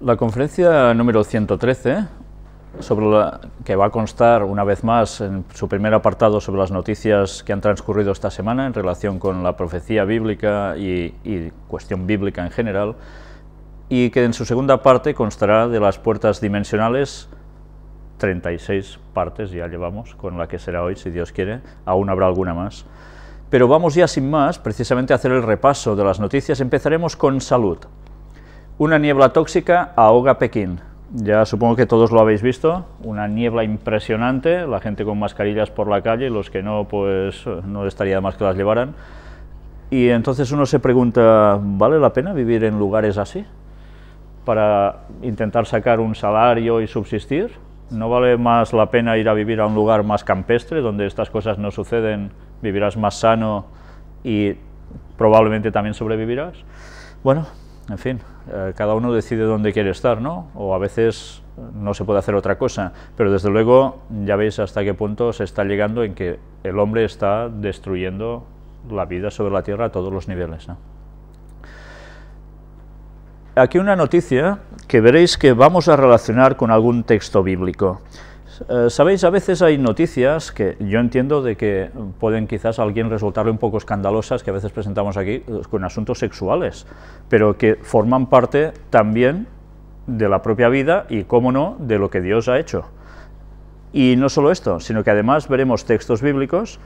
La conferencia número 113, que va a constar una vez más en su primer apartado sobre las noticias que han transcurrido esta semana en relación con la profecía bíblica y cuestión bíblica en general, y que en su segunda parte constará de las puertas dimensionales, 36 partes ya llevamos, con la que será hoy, si Dios quiere, aún habrá alguna más. Pero vamos ya sin más, precisamente a hacer el repaso de las noticias. Empezaremos con salud. Una niebla tóxica ahoga Pekín. Ya supongo que todos lo habéis visto, una niebla impresionante, la gente con mascarillas por la calle, los que no, pues no estaría más que las llevaran. Y entonces uno se pregunta, ¿vale la pena vivir en lugares así? Para intentar sacar un salario y subsistir. ¿No vale más la pena ir a vivir a un lugar más campestre, donde estas cosas no suceden, vivirás más sano y probablemente también sobrevivirás? Bueno, en fin, cada uno decide dónde quiere estar, ¿no? O a veces no se puede hacer otra cosa, pero desde luego ya veis hasta qué punto se está llegando en que el hombre está destruyendo la vida sobre la tierra a todos los niveles, ¿no? Aquí una noticia que veréis que vamos a relacionar con algún texto bíblico. Sabéis, a veces hay noticias que yo entiendo de que pueden quizás a alguien resultarle un poco escandalosas, que a veces presentamos aquí con asuntos sexuales, pero que forman parte también de la propia vida y, cómo no, de lo que Dios ha hecho. Y no solo esto, sino que además veremos textos bíblicos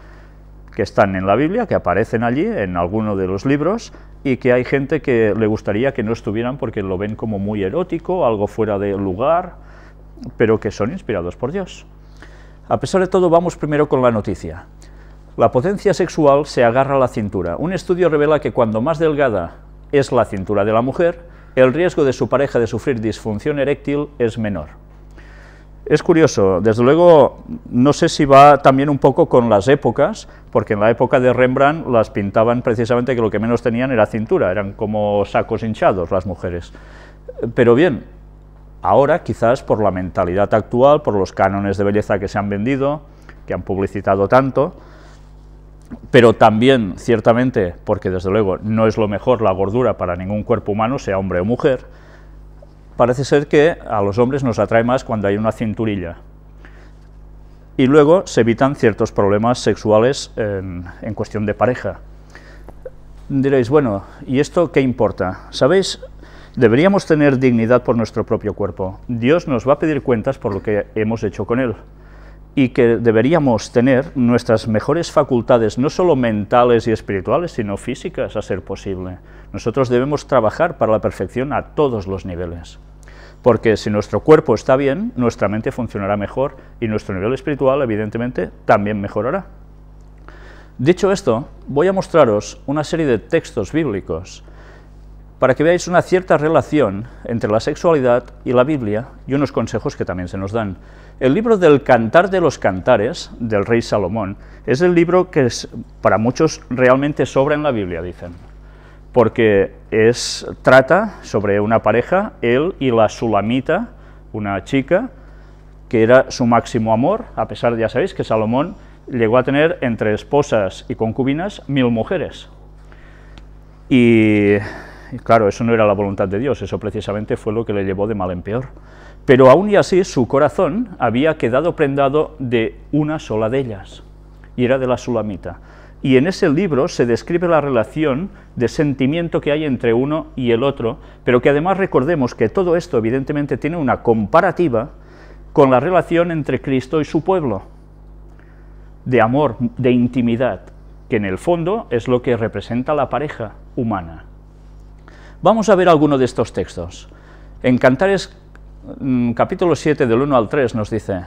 que están en la Biblia, que aparecen allí en alguno de los libros, y que hay gente que le gustaría que no estuvieran porque lo ven como muy erótico, algo fuera de lugar, pero que son inspirados por Dios. A pesar de todo, vamos primero con la noticia. La potencia sexual se agarra a la cintura. Un estudio revela que cuando más delgada es la cintura de la mujer, el riesgo de su pareja de sufrir disfunción eréctil es menor. Es curioso, desde luego, no sé si va también un poco con las épocas, porque en la época de Rembrandt las pintaban precisamente que lo que menos tenían era cintura, eran como sacos hinchados las mujeres. Pero bien, ahora quizás por la mentalidad actual, por los cánones de belleza que se han vendido, que han publicitado tanto, pero también ciertamente porque desde luego no es lo mejor la gordura para ningún cuerpo humano, sea hombre o mujer, parece ser que a los hombres nos atrae más cuando hay una cinturilla. Y luego se evitan ciertos problemas sexuales en cuestión de pareja. Diréis, bueno, ¿y esto qué importa? ¿Sabéis? Deberíamos tener dignidad por nuestro propio cuerpo. Dios nos va a pedir cuentas por lo que hemos hecho con él. Y que deberíamos tener nuestras mejores facultades, no solo mentales y espirituales, sino físicas, a ser posible. Nosotros debemos trabajar para la perfección a todos los niveles. Porque si nuestro cuerpo está bien, nuestra mente funcionará mejor y nuestro nivel espiritual, evidentemente, también mejorará. Dicho esto, voy a mostraros una serie de textos bíblicos para que veáis una cierta relación entre la sexualidad y la Biblia y unos consejos que también se nos dan. El libro del Cantar de los Cantares, del rey Salomón, es el libro que para muchos realmente sobra en la Biblia, dicen, porque trata sobre una pareja, él y la Sulamita, una chica, que era su máximo amor, a pesar de, ya sabéis, que Salomón llegó a tener entre esposas y concubinas 1000 mujeres. Y claro, eso no era la voluntad de Dios, eso precisamente fue lo que le llevó de mal en peor. Pero aún y así, su corazón había quedado prendado de una sola de ellas, y era de la Sulamita. Y en ese libro se describe la relación de sentimiento que hay entre uno y el otro, pero que además recordemos que todo esto evidentemente tiene una comparativa con la relación entre Cristo y su pueblo, de amor, de intimidad, que en el fondo es lo que representa la pareja humana. Vamos a ver alguno de estos textos. En Cantares, capítulo 7, del 1 al 3, nos dice: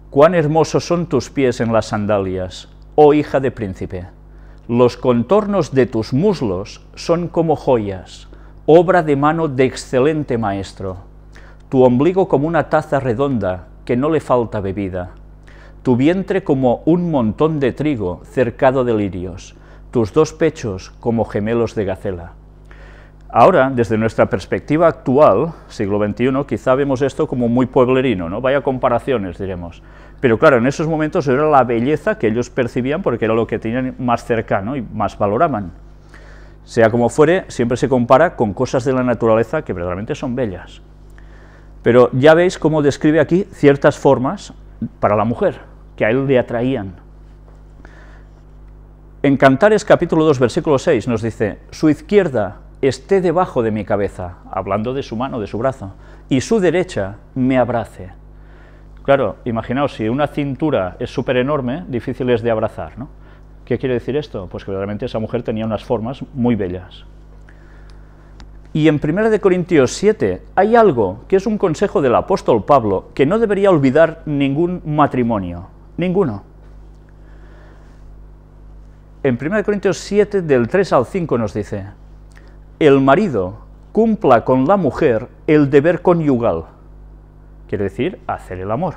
«Cuán hermosos son tus pies en las sandalias, oh hija de príncipe. Los contornos de tus muslos son como joyas, obra de mano de excelente maestro. Tu ombligo como una taza redonda, que no le falta bebida. Tu vientre como un montón de trigo cercado de lirios, tus dos pechos como gemelos de gacela». Ahora, desde nuestra perspectiva actual, siglo XXI, quizá vemos esto como muy pueblerino, ¿no? Vaya comparaciones, diremos. Pero claro, en esos momentos era la belleza que ellos percibían porque era lo que tenían más cercano y más valoraban. Sea como fuere, siempre se compara con cosas de la naturaleza que verdaderamente son bellas. Pero ya veis cómo describe aquí ciertas formas para la mujer, que a él le atraían. En Cantares capítulo 2, versículo 6 nos dice: su izquierda esté debajo de mi cabeza, hablando de su mano, de su brazo, y su derecha me abrace. Claro, imaginaos, si una cintura es súper enorme, difícil es de abrazar, ¿no? ¿Qué quiere decir esto? Pues que realmente esa mujer tenía unas formas muy bellas. Y en 1 Corintios 7 hay algo que es un consejo del apóstol Pablo, que no debería olvidar ningún matrimonio, ninguno. En 1 Corintios 7, del 3 al 5 nos dice: el marido cumpla con la mujer el deber conyugal, quiere decir, hacer el amor,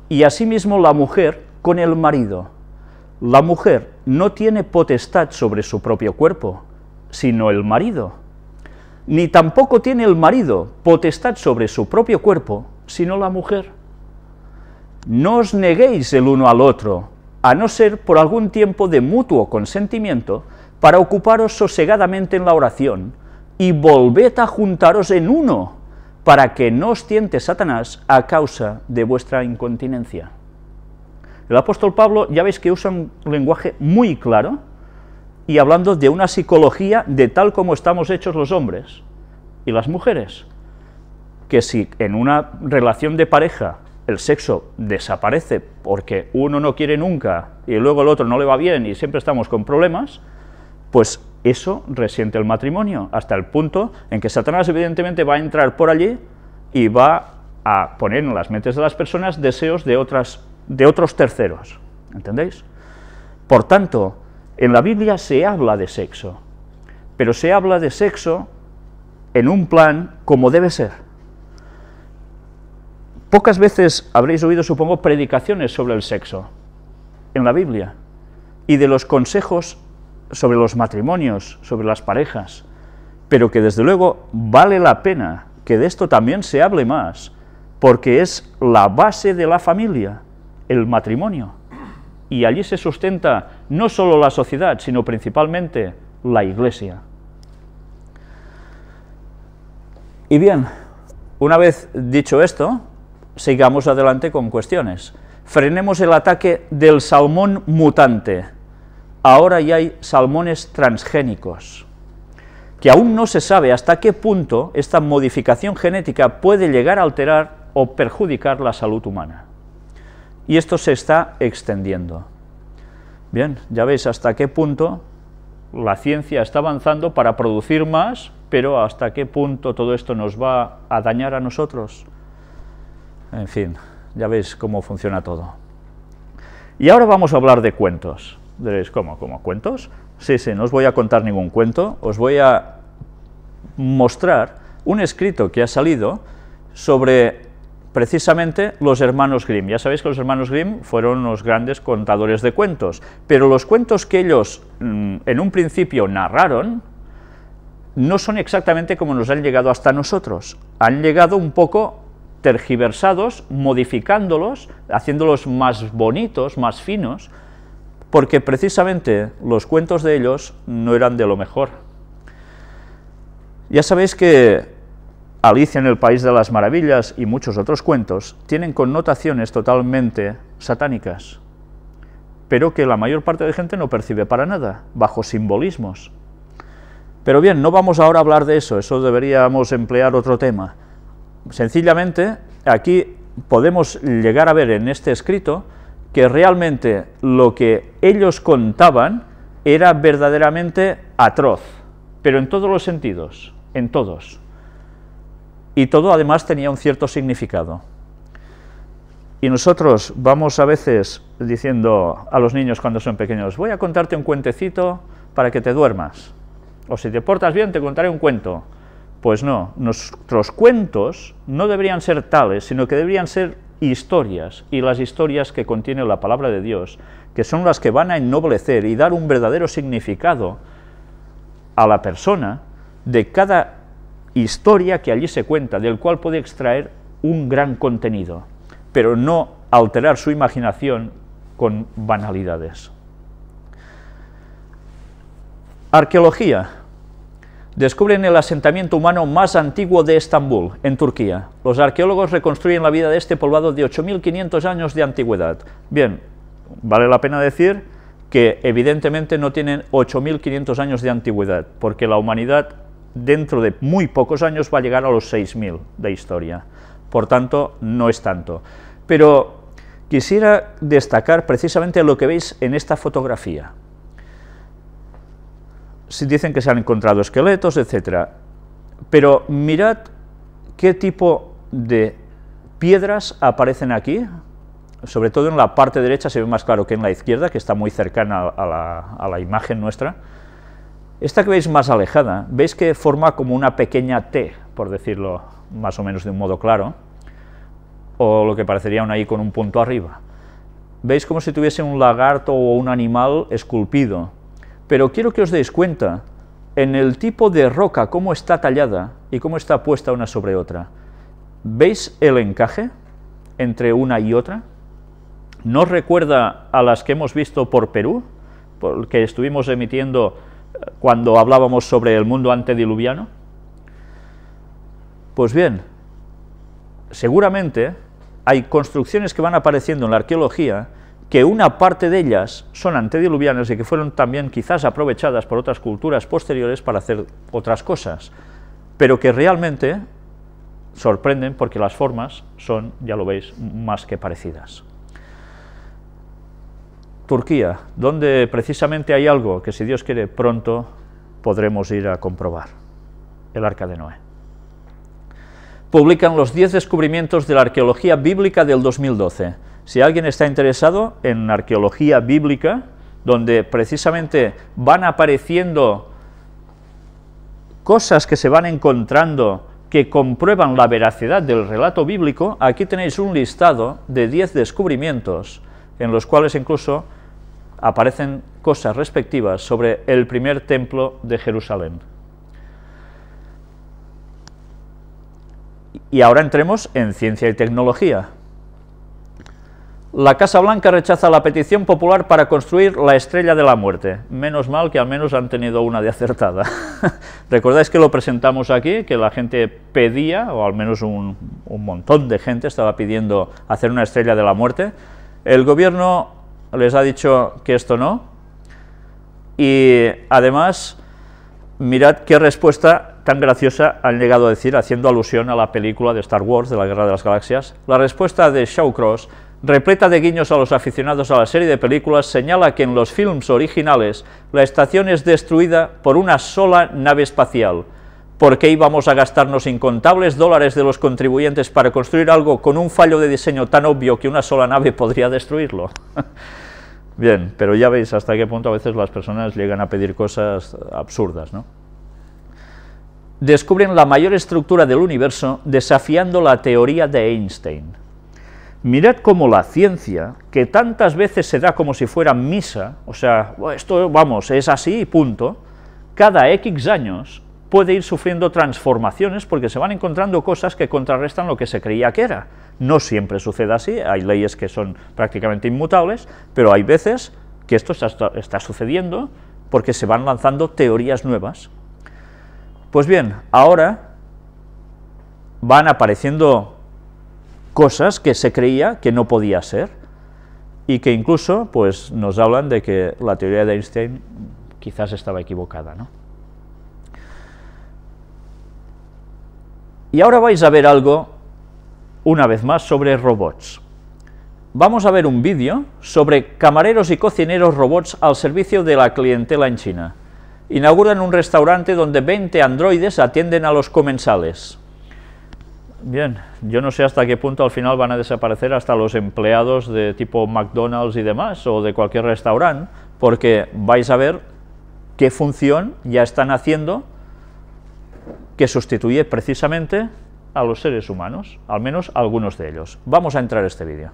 y asimismo la mujer con el marido. La mujer no tiene potestad sobre su propio cuerpo, sino el marido, ni tampoco tiene el marido potestad sobre su propio cuerpo, sino la mujer. No os neguéis el uno al otro, a no ser por algún tiempo de mutuo consentimiento, para ocuparos sosegadamente en la oración, y volved a juntaros en uno, para que no os tiente Satanás a causa de vuestra incontinencia. El apóstol Pablo, ya veis que usa un lenguaje muy claro, y hablando de una psicología de tal como estamos hechos los hombres y las mujeres, que si en una relación de pareja el sexo desaparece porque uno no quiere nunca y luego el otro no le va bien y siempre estamos con problemas, pues eso resiente el matrimonio, hasta el punto en que Satanás evidentemente va a entrar por allí y va a poner en las mentes de las personas deseos de otros terceros, ¿entendéis? Por tanto, en la Biblia se habla de sexo, pero se habla de sexo en un plan como debe ser. Pocas veces habréis oído, supongo, predicaciones sobre el sexo en la Biblia, y de los consejos sobre los matrimonios, sobre las parejas, pero que desde luego vale la pena que de esto también se hable más, porque es la base de la familia, el matrimonio, y allí se sustenta no solo la sociedad, sino principalmente la Iglesia. Y bien, una vez dicho esto, sigamos adelante con cuestiones. Frenemos el ataque del salmón mutante. Ahora ya hay salmones transgénicos, que aún no se sabe hasta qué punto esta modificación genética puede llegar a alterar o perjudicar la salud humana. Y esto se está extendiendo. Bien, ya veis hasta qué punto la ciencia está avanzando para producir más, pero hasta qué punto todo esto nos va a dañar a nosotros. En fin, ya veis cómo funciona todo. Y ahora vamos a hablar de cuentos. Diréis, ¿cómo cuentos? Sí, no os voy a contar ningún cuento, os voy a mostrar un escrito que ha salido sobre precisamente los hermanos Grimm. Ya sabéis que los hermanos Grimm fueron los grandes contadores de cuentos, pero los cuentos que ellos en un principio narraron no son exactamente como nos han llegado hasta nosotros. Han llegado un poco tergiversados, modificándolos, haciéndolos más bonitos, más finos, porque precisamente los cuentos de ellos no eran de lo mejor. Ya sabéis que Alicia en el País de las Maravillas y muchos otros cuentos tienen connotaciones totalmente satánicas, pero que la mayor parte de gente no percibe para nada, bajo simbolismos. Pero bien, no vamos ahora a hablar de eso deberíamos emplear otro tema. Sencillamente, aquí podemos llegar a ver en este escrito que realmente lo que ellos contaban era verdaderamente atroz, pero en todos los sentidos, en todos. Y todo además tenía un cierto significado. Y nosotros vamos a veces diciendo a los niños cuando son pequeños: voy a contarte un cuentecito para que te duermas, o si te portas bien te contaré un cuento. Pues no, nuestros cuentos no deberían ser tales, sino que deberían ser historias, y las historias que contiene la palabra de Dios, que son las que van a ennoblecer y dar un verdadero significado a la persona de cada historia que allí se cuenta, del cual puede extraer un gran contenido, pero no alterar su imaginación con banalidades. Arqueología. Descubren el asentamiento humano más antiguo de Estambul, en Turquía. Los arqueólogos reconstruyen la vida de este poblado de 8.500 años de antigüedad. Bien, vale la pena decir que evidentemente no tienen 8.500 años de antigüedad, porque la humanidad dentro de muy pocos años va a llegar a los 6.000 de historia. Por tanto, no es tanto. Pero quisiera destacar precisamente lo que veis en esta fotografía. Si dicen que se han encontrado esqueletos, etc. Pero mirad qué tipo de piedras aparecen aquí, sobre todo en la parte derecha se ve más claro que en la izquierda, que está muy cercana a la imagen nuestra. Esta que veis más alejada, veis que forma como una pequeña T, por decirlo más o menos de un modo claro, o lo que parecería una I con un punto arriba. Veis como si tuviese un lagarto o un animal esculpido. Pero quiero que os deis cuenta en el tipo de roca, cómo está tallada y cómo está puesta una sobre otra. ¿Veis el encaje entre una y otra? ¿No recuerda a las que hemos visto por Perú, que estuvimos emitiendo cuando hablábamos sobre el mundo antediluviano? Pues bien, seguramente hay construcciones que van apareciendo en la arqueología que una parte de ellas son antediluvianas y que fueron también quizás aprovechadas por otras culturas posteriores para hacer otras cosas, pero que realmente sorprenden porque las formas son, ya lo veis, más que parecidas. Turquía, donde precisamente hay algo que, si Dios quiere, pronto podremos ir a comprobar: el Arca de Noé. Publican los 10 descubrimientos de la arqueología bíblica del 2012. Si alguien está interesado en arqueología bíblica, donde precisamente van apareciendo cosas que se van encontrando que comprueban la veracidad del relato bíblico, aquí tenéis un listado de 10 descubrimientos, en los cuales incluso aparecen cosas respectivas sobre el primer templo de Jerusalén. Y ahora entremos en ciencia y tecnología. La Casa Blanca rechaza la petición popular para construir la Estrella de la Muerte. Menos mal que al menos han tenido una de acertada. ¿Recordáis que lo presentamos aquí? Que la gente pedía, o al menos un montón de gente estaba pidiendo hacer una Estrella de la Muerte. El gobierno les ha dicho que esto no. Y además, mirad qué respuesta tan graciosa han llegado a decir, haciendo alusión a la película de Star Wars, de la Guerra de las Galaxias. La respuesta de Shawcross, repleta de guiños a los aficionados a la serie de películas, señala que en los films originales la estación es destruida por una sola nave espacial. ¿Por qué íbamos a gastarnos incontables dólares de los contribuyentes para construir algo con un fallo de diseño tan obvio que una sola nave podría destruirlo? Bien, pero ya veis hasta qué punto a veces las personas llegan a pedir cosas absurdas, ¿no? Descubren la mayor estructura del universo desafiando la teoría de Einstein. Mirad cómo la ciencia, que tantas veces se da como si fuera misa, o sea, esto, vamos, es así y punto, cada X años puede ir sufriendo transformaciones porque se van encontrando cosas que contrarrestan lo que se creía que era. No siempre sucede así, hay leyes que son prácticamente inmutables, pero hay veces que esto está sucediendo porque se van lanzando teorías nuevas. Pues bien, ahora van apareciendo cosas que se creía que no podía ser, y que incluso pues, nos hablan de que la teoría de Einstein quizás estaba equivocada, ¿no? Y ahora vais a ver algo, una vez más, sobre robots. Vamos a ver un vídeo sobre camareros y cocineros robots al servicio de la clientela en China. Inauguran un restaurante donde 20 androides atienden a los comensales. Bien, yo no sé hasta qué punto al final van a desaparecer hasta los empleados de tipo McDonald's y demás, o de cualquier restaurante, porque vais a ver qué función ya están haciendo que sustituye precisamente a los seres humanos, al menos algunos de ellos. Vamos a entrar a este vídeo.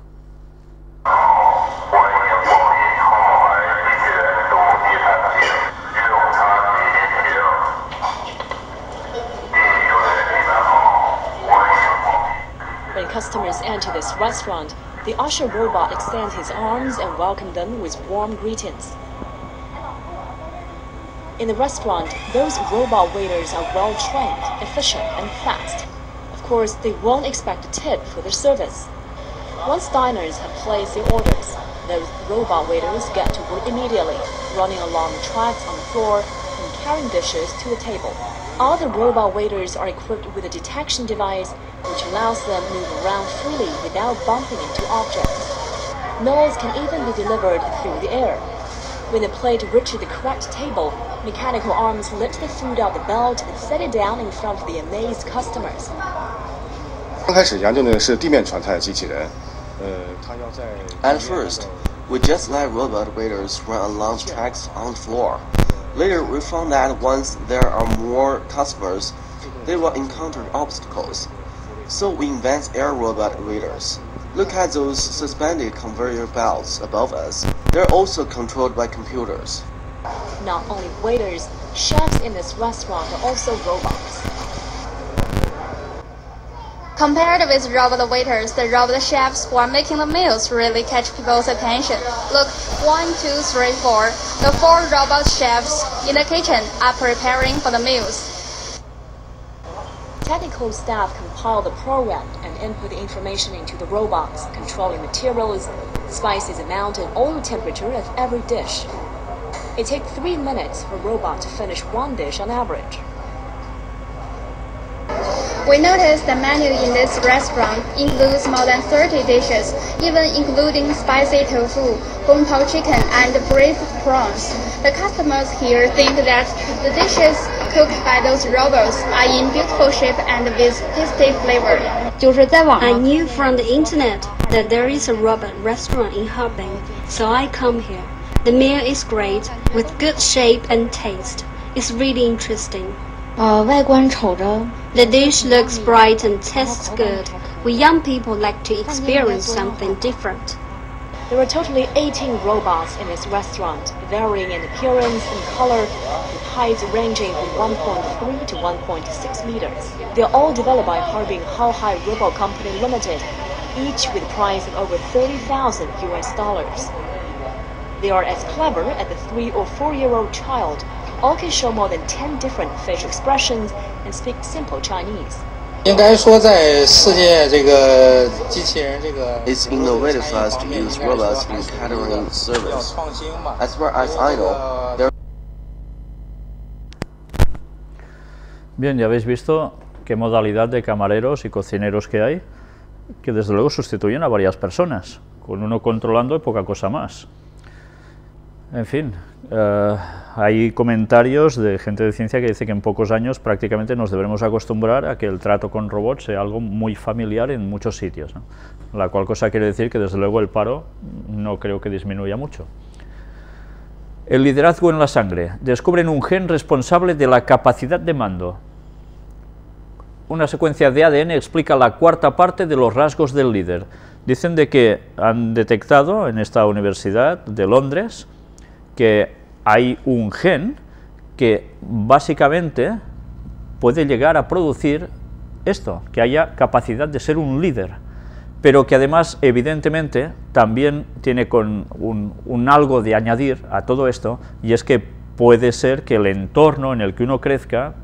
Customers enter this restaurant, the usher robot extends his arms and welcomes them with warm greetings. In the restaurant, those robot waiters are well-trained, efficient, and fast. Of course, they won't expect a tip for their service. Once diners have placed their orders, those robot waiters get to work immediately, running along the tracks on the floor and carrying dishes to the table. All the robot waiters are equipped with a detection device which allows them to move around freely without bumping into objects. Meals can even be delivered through the air. When the plate reaches the correct table, mechanical arms lift the food out the belt and set it down in front of the amazed customers. 刚开始杨用的是地面传菜机器人，它要在 At first, we just let robot waiters run along tracks on the floor. Later, we found that once there are more customers, they will encounter obstacles. So we invent air robot waiters. Look at those suspended conveyor belts above us. They're also controlled by computers. Not only waiters, chefs in this restaurant are also robots. Compared with robot waiters, the robot chefs who are making the meals really catch people's attention. Look, 1, 2, 3, 4. The 4 robot chefs in the kitchen are preparing for the meals. Technical staff compile the program and input the information into the robots, controlling materials, spices amount, and oil temperature of every dish. It takes 3 minutes for a robot to finish one dish on average. We noticed the menu in this restaurant includes more than 30 dishes, even including spicy tofu, Gong Pao chicken, and braised prawns. The customers here think that the dishes cooked by those robots are in beautiful shape and with tasty flavor. I knew from the internet that there is a robot restaurant in Harbin, so I come here. The meal is great, with good shape and taste. It's really interesting. The dish looks bright and tastes good. We young people like to experience something different. There are totally 18 robots in this restaurant, varying in appearance and color, with heights ranging from 1.3 to 1.6 meters. They're all developed by Harbin Haohai Robot Company Limited, each with a price of over $30,000 US. They are as clever as the 3 or 4-year-old child. All can show more than 10 different facial expressions and speak simple Chinese. It's innovative for us to use robots in catering service. As far as I know, there. Bien, ya habéis visto qué modalidad de camareros y cocineros que hay, que desde luego sustituyen a varias personas, con uno controlando y poca cosa más. En fin, hay comentarios de gente de ciencia que dice que en pocos años prácticamente nos deberemos acostumbrar a que el trato con robots sea algo muy familiar en muchos sitios, ¿no? La cual cosa quiere decir que desde luego el paro no creo que disminuya mucho. El liderazgo en la sangre. Descubren un gen responsable de la capacidad de mando. Una secuencia de ADN explica la cuarta parte de los rasgos del líder. Dicen de que han detectado en esta universidad de Londres que hay un gen que básicamente puede llegar a producir esto, que haya capacidad de ser un líder, pero que además evidentemente también tiene con un algo de añadir a todo esto, y es que puede ser que el entorno en el que uno crezca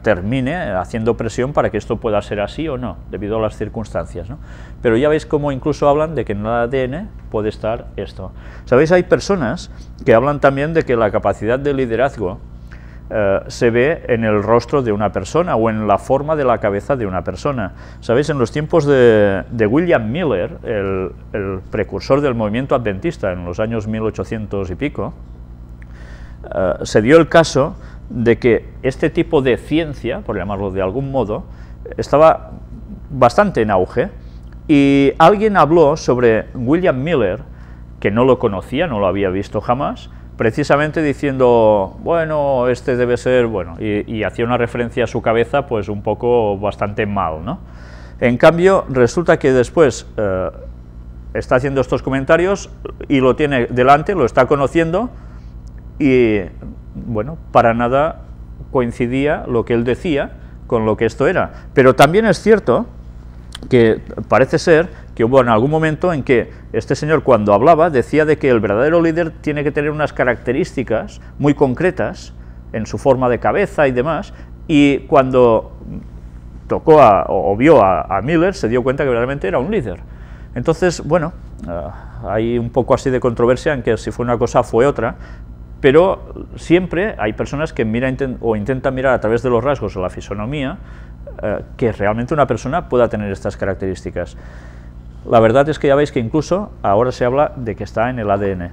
termine haciendo presión para que esto pueda ser así o no, debido a las circunstancias, ¿no? Pero ya veis cómo incluso hablan de que en el ADN puede estar esto. ¿Sabéis? Hay personas que hablan también de que la capacidad de liderazgo se ve en el rostro de una persona o en la forma de la cabeza de una persona. ¿Sabéis? En los tiempos de William Miller, el precursor del movimiento adventista en los años 1800 y pico, se dio el caso de que este tipo de ciencia, por llamarlo de algún modo, estaba bastante en auge, y alguien habló sobre William Miller, que no lo conocía, no lo había visto jamás, precisamente diciendo, bueno, este debe ser, bueno, y hacía una referencia a su cabeza, pues un poco bastante mal, ¿no? En cambio, resulta que después está haciendo estos comentarios y lo tiene delante, lo está conociendo, y bueno, para nada coincidía lo que él decía con lo que esto era. Pero también es cierto que parece ser que hubo en algún momento en que este señor, cuando hablaba, decía de que el verdadero líder tiene que tener unas características muy concretas en su forma de cabeza y demás, y cuando tocó o vio a Miller, se dio cuenta que realmente era un líder. Entonces, bueno, hay un poco así de controversia en que si fue una cosa fue otra, pero siempre hay personas que intentan mirar a través de los rasgos o la fisonomía que realmente una persona pueda tener estas características. La verdad es que ya veis que incluso ahora se habla de que está en el ADN.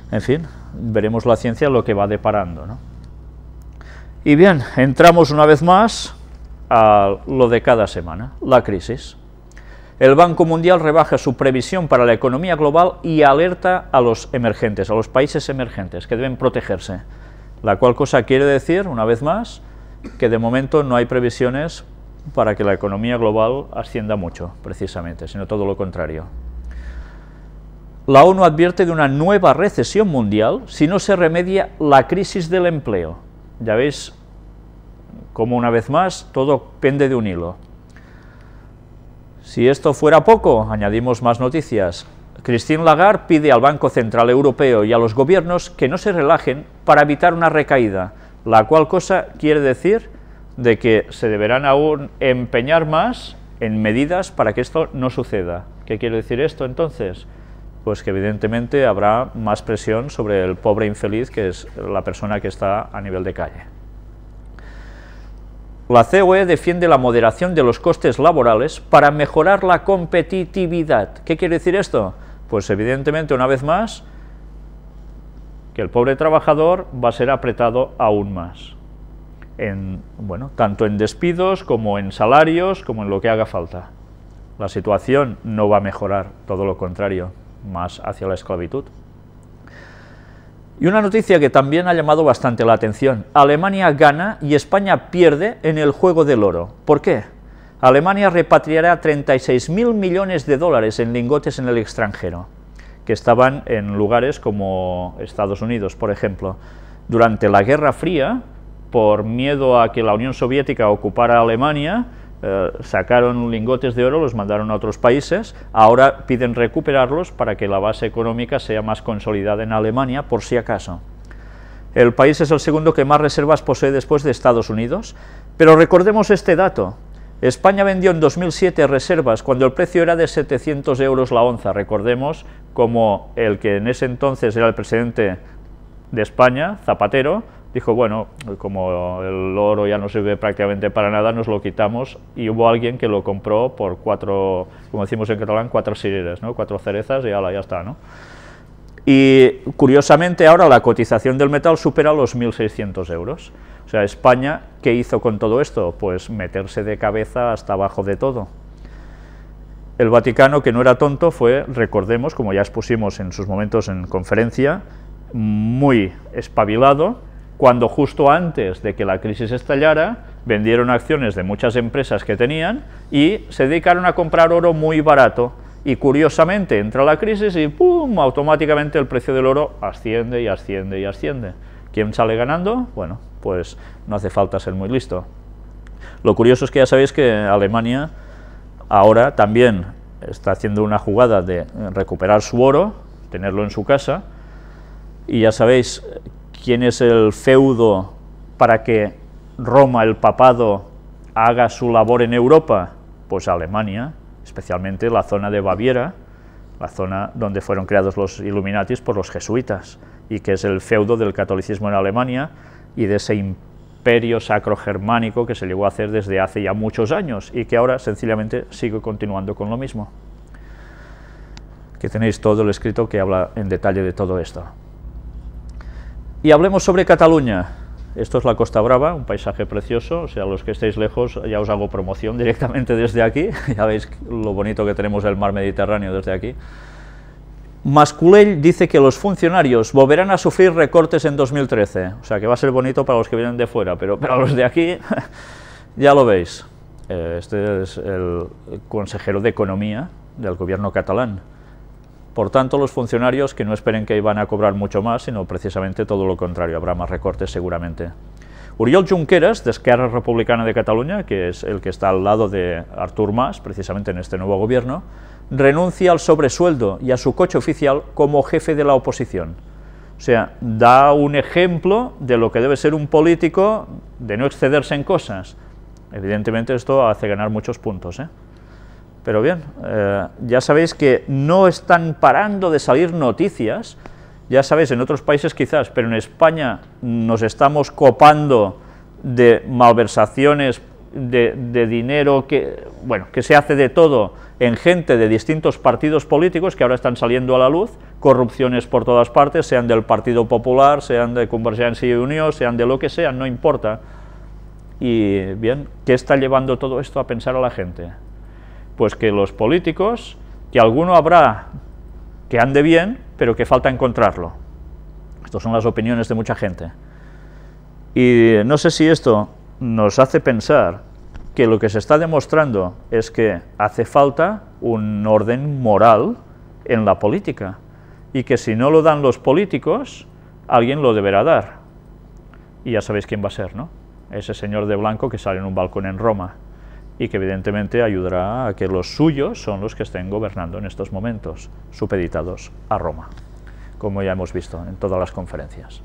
En fin, veremos la ciencia lo que va deparando, ¿no? Y bien, entramos una vez más a lo de cada semana, la crisis. El Banco Mundial rebaja su previsión para la economía global y alerta a los emergentes, a los países emergentes, que deben protegerse. La cual cosa quiere decir, una vez más, que de momento no hay previsiones para que la economía global ascienda mucho, precisamente, sino todo lo contrario. La ONU advierte de una nueva recesión mundial si no se remedia la crisis del empleo. Ya veis cómo, una vez más, todo pende de un hilo. Si esto fuera poco, añadimos más noticias. Christine Lagarde pide al Banco Central Europeo y a los gobiernos que no se relajen para evitar una recaída, la cual cosa quiere decir de que se deberán aún empeñar más en medidas para que esto no suceda. ¿Qué quiere decir esto entonces? Pues que evidentemente habrá más presión sobre el pobre infeliz, que es la persona que está a nivel de calle. La COE defiende la moderación de los costes laborales para mejorar la competitividad. ¿Qué quiere decir esto? Pues evidentemente, una vez más, que el pobre trabajador va a ser apretado aún más, tanto en despidos como en salarios, como en lo que haga falta. La situación no va a mejorar, todo lo contrario, más hacia la esclavitud. Y una noticia que también ha llamado bastante la atención: Alemania gana y España pierde en el juego del oro. ¿Por qué? Alemania repatriará 36.000 millones de dólares en lingotes en el extranjero, que estaban en lugares como Estados Unidos, por ejemplo. Durante la Guerra Fría, por miedo a que la Unión Soviética ocupara Alemania, sacaron lingotes de oro, los mandaron a otros países. Ahora piden recuperarlos para que la base económica sea más consolidada en Alemania, por si acaso. El país es el segundo que más reservas posee después de Estados Unidos, pero recordemos este dato: España vendió en 2007 reservas cuando el precio era de 700 euros la onza. Recordemos como el que en ese entonces era el presidente de España, Zapatero, dijo, bueno, como el oro ya no sirve prácticamente para nada, nos lo quitamos, y hubo alguien que lo compró por 4, como decimos en catalán, 4 cireres, ¿no? 4 cerezas, y ya está, ¿no? Y curiosamente ahora la cotización del metal supera los 1.600 euros. O sea, España, ¿qué hizo con todo esto? Pues meterse de cabeza hasta abajo de todo. El Vaticano, que no era tonto, fue, recordemos, como ya expusimos en sus momentos en conferencia, muy espabilado, cuando justo antes de que la crisis estallara, vendieron acciones de muchas empresas que tenían y se dedicaron a comprar oro muy barato. Y curiosamente entra la crisis y ¡pum!, automáticamente el precio del oro asciende y asciende y asciende. ¿Quién sale ganando? Bueno, pues no hace falta ser muy listo. Lo curioso es que ya sabéis que Alemania ahora también está haciendo una jugada de recuperar su oro, tenerlo en su casa, y ya sabéis quién es el feudo para que Roma, el papado, haga su labor en Europa. Pues Alemania, especialmente la zona de Baviera, la zona donde fueron creados los Illuminatis por los jesuitas, y que es el feudo del catolicismo en Alemania y de ese imperio sacro-germánico que se llegó a hacer desde hace ya muchos años y que ahora sencillamente sigue continuando con lo mismo. Que tenéis todo el escrito que habla en detalle de todo esto. Y hablemos sobre Cataluña. Esto es la Costa Brava, un paisaje precioso. O sea, los que estéis lejos, ya os hago promoción directamente desde aquí. Ya veis lo bonito que tenemos el mar Mediterráneo desde aquí. Mas-Colell dice que los funcionarios volverán a sufrir recortes en 2013. O sea, que va a ser bonito para los que vienen de fuera, pero para los de aquí, ya lo veis. Este es el consejero de Economía del gobierno catalán. Por tanto, los funcionarios que no esperen que van a cobrar mucho más, sino precisamente todo lo contrario, habrá más recortes seguramente. Oriol Junqueras, de Esquerra Republicana de Cataluña, que es el que está al lado de Artur Mas, precisamente en este nuevo gobierno, renuncia al sobresueldo y a su coche oficial como jefe de la oposición. O sea, da un ejemplo de lo que debe ser un político, de no excederse en cosas. Evidentemente esto hace ganar muchos puntos, ¿eh? Pero bien, ya sabéis que no están parando de salir noticias, ya sabéis, en otros países quizás, pero en España nos estamos copando de malversaciones, de dinero, que se hace de todo en gente de distintos partidos políticos que ahora están saliendo a la luz, corrupciones por todas partes, sean del Partido Popular, sean de Convergencia y Unión, sean de lo que sea, no importa. Y bien, ¿qué está llevando todo esto a pensar a la gente? Pues que los políticos, que alguno habrá que ande bien, pero que falta encontrarlo. Estas son las opiniones de mucha gente. Y no sé si esto nos hace pensar que lo que se está demostrando es que hace falta un orden moral en la política, y que si no lo dan los políticos, alguien lo deberá dar. Y ya sabéis quién va a ser, ¿no? Ese señor de blanco que sale en un balcón en Roma, y que evidentemente ayudará a que los suyos son los que estén gobernando en estos momentos, supeditados a Roma, como ya hemos visto en todas las conferencias.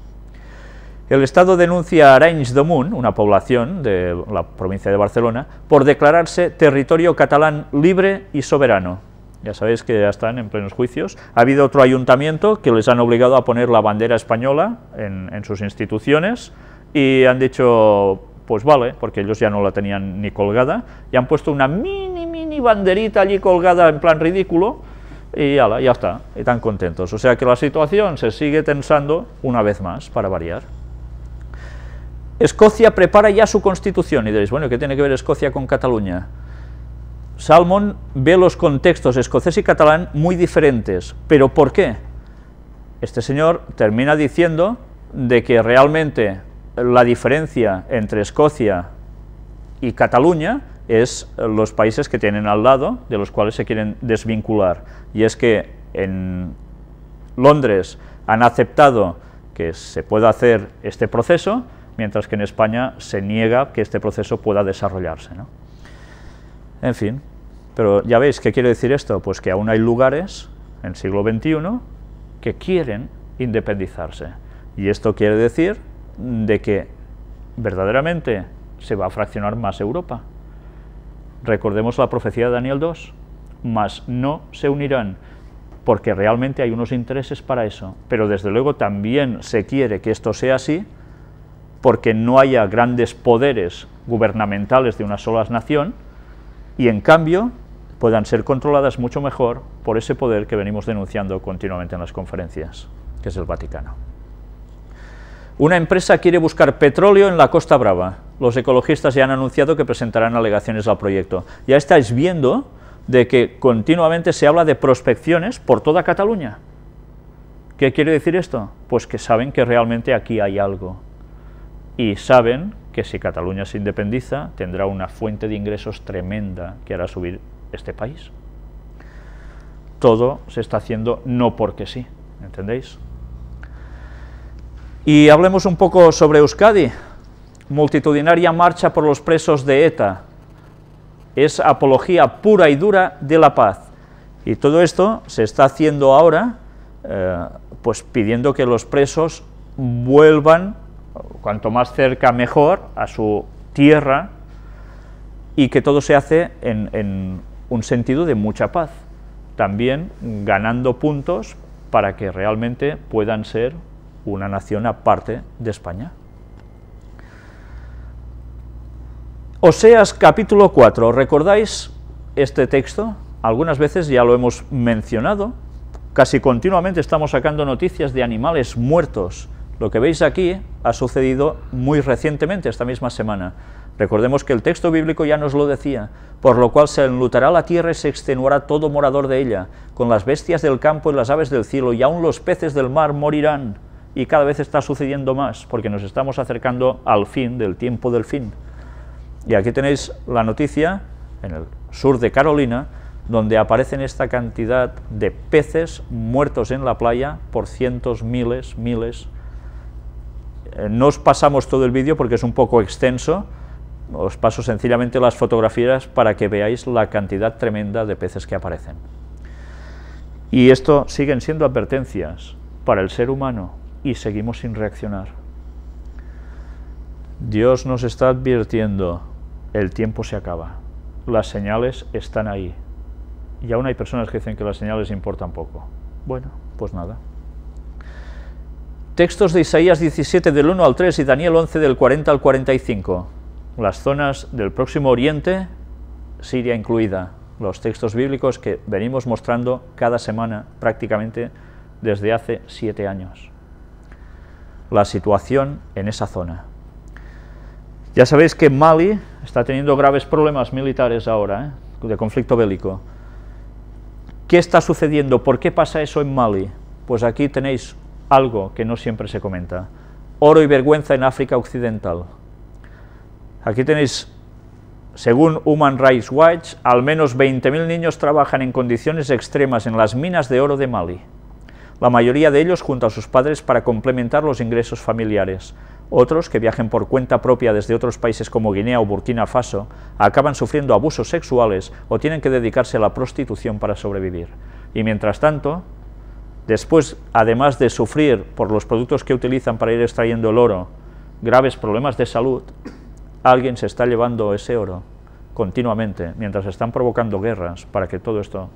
El Estado denuncia a Arenys de Munt, una población de la provincia de Barcelona, por declararse territorio catalán libre y soberano. Ya sabéis que ya están en plenos juicios. Ha habido otro ayuntamiento que les han obligado a poner la bandera española en sus instituciones, y han dicho, pues vale, porque ellos ya no la tenían ni colgada, y han puesto una mini banderita allí colgada en plan ridículo, y ala, ya está, y están contentos. O sea que la situación se sigue tensando una vez más, para variar. Escocia prepara ya su constitución, y diréis, bueno, ¿qué tiene que ver Escocia con Cataluña? Salmond ve los contextos escocés y catalán muy diferentes, ¿pero por qué? Este señor termina diciendo de que realmente la diferencia entre Escocia y Cataluña es los países que tienen al lado, de los cuales se quieren desvincular, y es que en Londres han aceptado que se pueda hacer este proceso, mientras que en España se niega que este proceso pueda desarrollarse, ¿no? En fin, pero ya veis, ¿qué quiere decir esto? Pues que aún hay lugares, en el siglo XXI, que quieren independizarse, y esto quiere decir de que verdaderamente se va a fraccionar más Europa. Recordemos la profecía de Daniel 2, mas no se unirán, porque realmente hay unos intereses para eso, pero desde luego también se quiere que esto sea así, porque no haya grandes poderes gubernamentales de una sola nación, y en cambio puedan ser controladas mucho mejor por ese poder que venimos denunciando continuamente en las conferencias, que es el Vaticano. Una empresa quiere buscar petróleo en la Costa Brava. Los ecologistas ya han anunciado que presentarán alegaciones al proyecto. Ya estáis viendo de que continuamente se habla de prospecciones por toda Cataluña. ¿Qué quiere decir esto? Pues que saben que realmente aquí hay algo. Y saben que si Cataluña se independiza, tendrá una fuente de ingresos tremenda que hará subir este país. Todo se está haciendo no porque sí, ¿entendéis? Y hablemos un poco sobre Euskadi. Multitudinaria marcha por los presos de ETA. Es apología pura y dura de la paz. Y todo esto se está haciendo ahora, pues pidiendo que los presos vuelvan, cuanto más cerca mejor, a su tierra, y que todo se hace en un sentido de mucha paz, también ganando puntos para que realmente puedan ser una nación aparte de España. Oseas capítulo 4, ¿recordáis este texto? Algunas veces ya lo hemos mencionado, casi continuamente estamos sacando noticias de animales muertos. Lo que veis aquí ha sucedido muy recientemente, esta misma semana. Recordemos que el texto bíblico ya nos lo decía, por lo cual se enlutará la tierra y se extenuará todo morador de ella, con las bestias del campo y las aves del cielo, y aun los peces del mar morirán. Y cada vez está sucediendo más, porque nos estamos acercando al fin del tiempo del fin. Y aquí tenéis la noticia, en el sur de Carolina, donde aparecen esta cantidad de peces muertos en la playa por cientos, miles. No os pasamos todo el vídeo porque es un poco extenso, os paso sencillamente las fotografías para que veáis la cantidad tremenda de peces que aparecen. Y esto siguen siendo advertencias para el ser humano y seguimos sin reaccionar. Dios nos está advirtiendo, el tiempo se acaba, las señales están ahí. Y aún hay personas que dicen que las señales importan poco. Bueno, pues nada. Textos de Isaías 17 del 1 al 3 y Daniel 11 del 40 al 45. Las zonas del Próximo Oriente, Siria incluida. Los textos bíblicos que venimos mostrando cada semana prácticamente desde hace 7 años. La situación en esa zona. Ya sabéis que Mali está teniendo graves problemas militares ahora, de conflicto bélico. ¿Qué está sucediendo? ¿Por qué pasa eso en Mali? Pues aquí tenéis algo que no siempre se comenta. Oro y vergüenza en África Occidental. Aquí tenéis, según Human Rights Watch, al menos 20.000 niños trabajan en condiciones extremas en las minas de oro de Mali. La mayoría de ellos junto a sus padres para complementar los ingresos familiares. Otros, que viajen por cuenta propia desde otros países como Guinea o Burkina Faso, acaban sufriendo abusos sexuales o tienen que dedicarse a la prostitución para sobrevivir. Y mientras tanto, después, además de sufrir por los productos que utilizan para ir extrayendo el oro, graves problemas de salud, alguien se está llevando ese oro continuamente, mientras están provocando guerras para que todo esto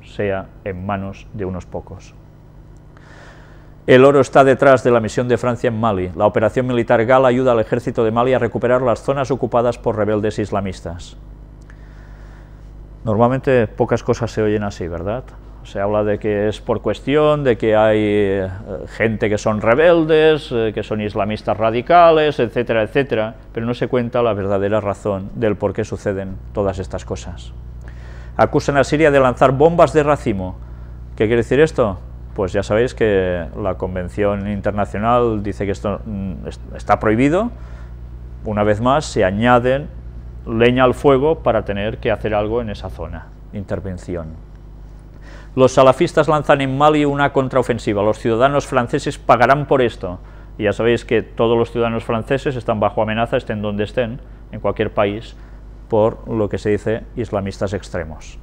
sea en manos de unos pocos. El oro está detrás de la misión de Francia en Mali. La operación militar GAL ayuda al ejército de Mali a recuperar las zonas ocupadas por rebeldes islamistas. Normalmente pocas cosas se oyen así, ¿verdad? Se habla de que es por cuestión de que hay gente que son rebeldes, que son islamistas radicales, etcétera, etcétera, pero no se cuenta la verdadera razón del por qué suceden todas estas cosas. Acusan a Siria de lanzar bombas de racimo. ¿Qué quiere decir esto? Pues ya sabéis que la Convención Internacional dice que esto está prohibido. Una vez más se añaden leña al fuego para tener que hacer algo en esa zona, intervención. Los salafistas lanzan en Mali una contraofensiva, los ciudadanos franceses pagarán por esto. Y ya sabéis que todos los ciudadanos franceses están bajo amenaza, estén donde estén, en cualquier país, por lo que se dice islamistas extremos.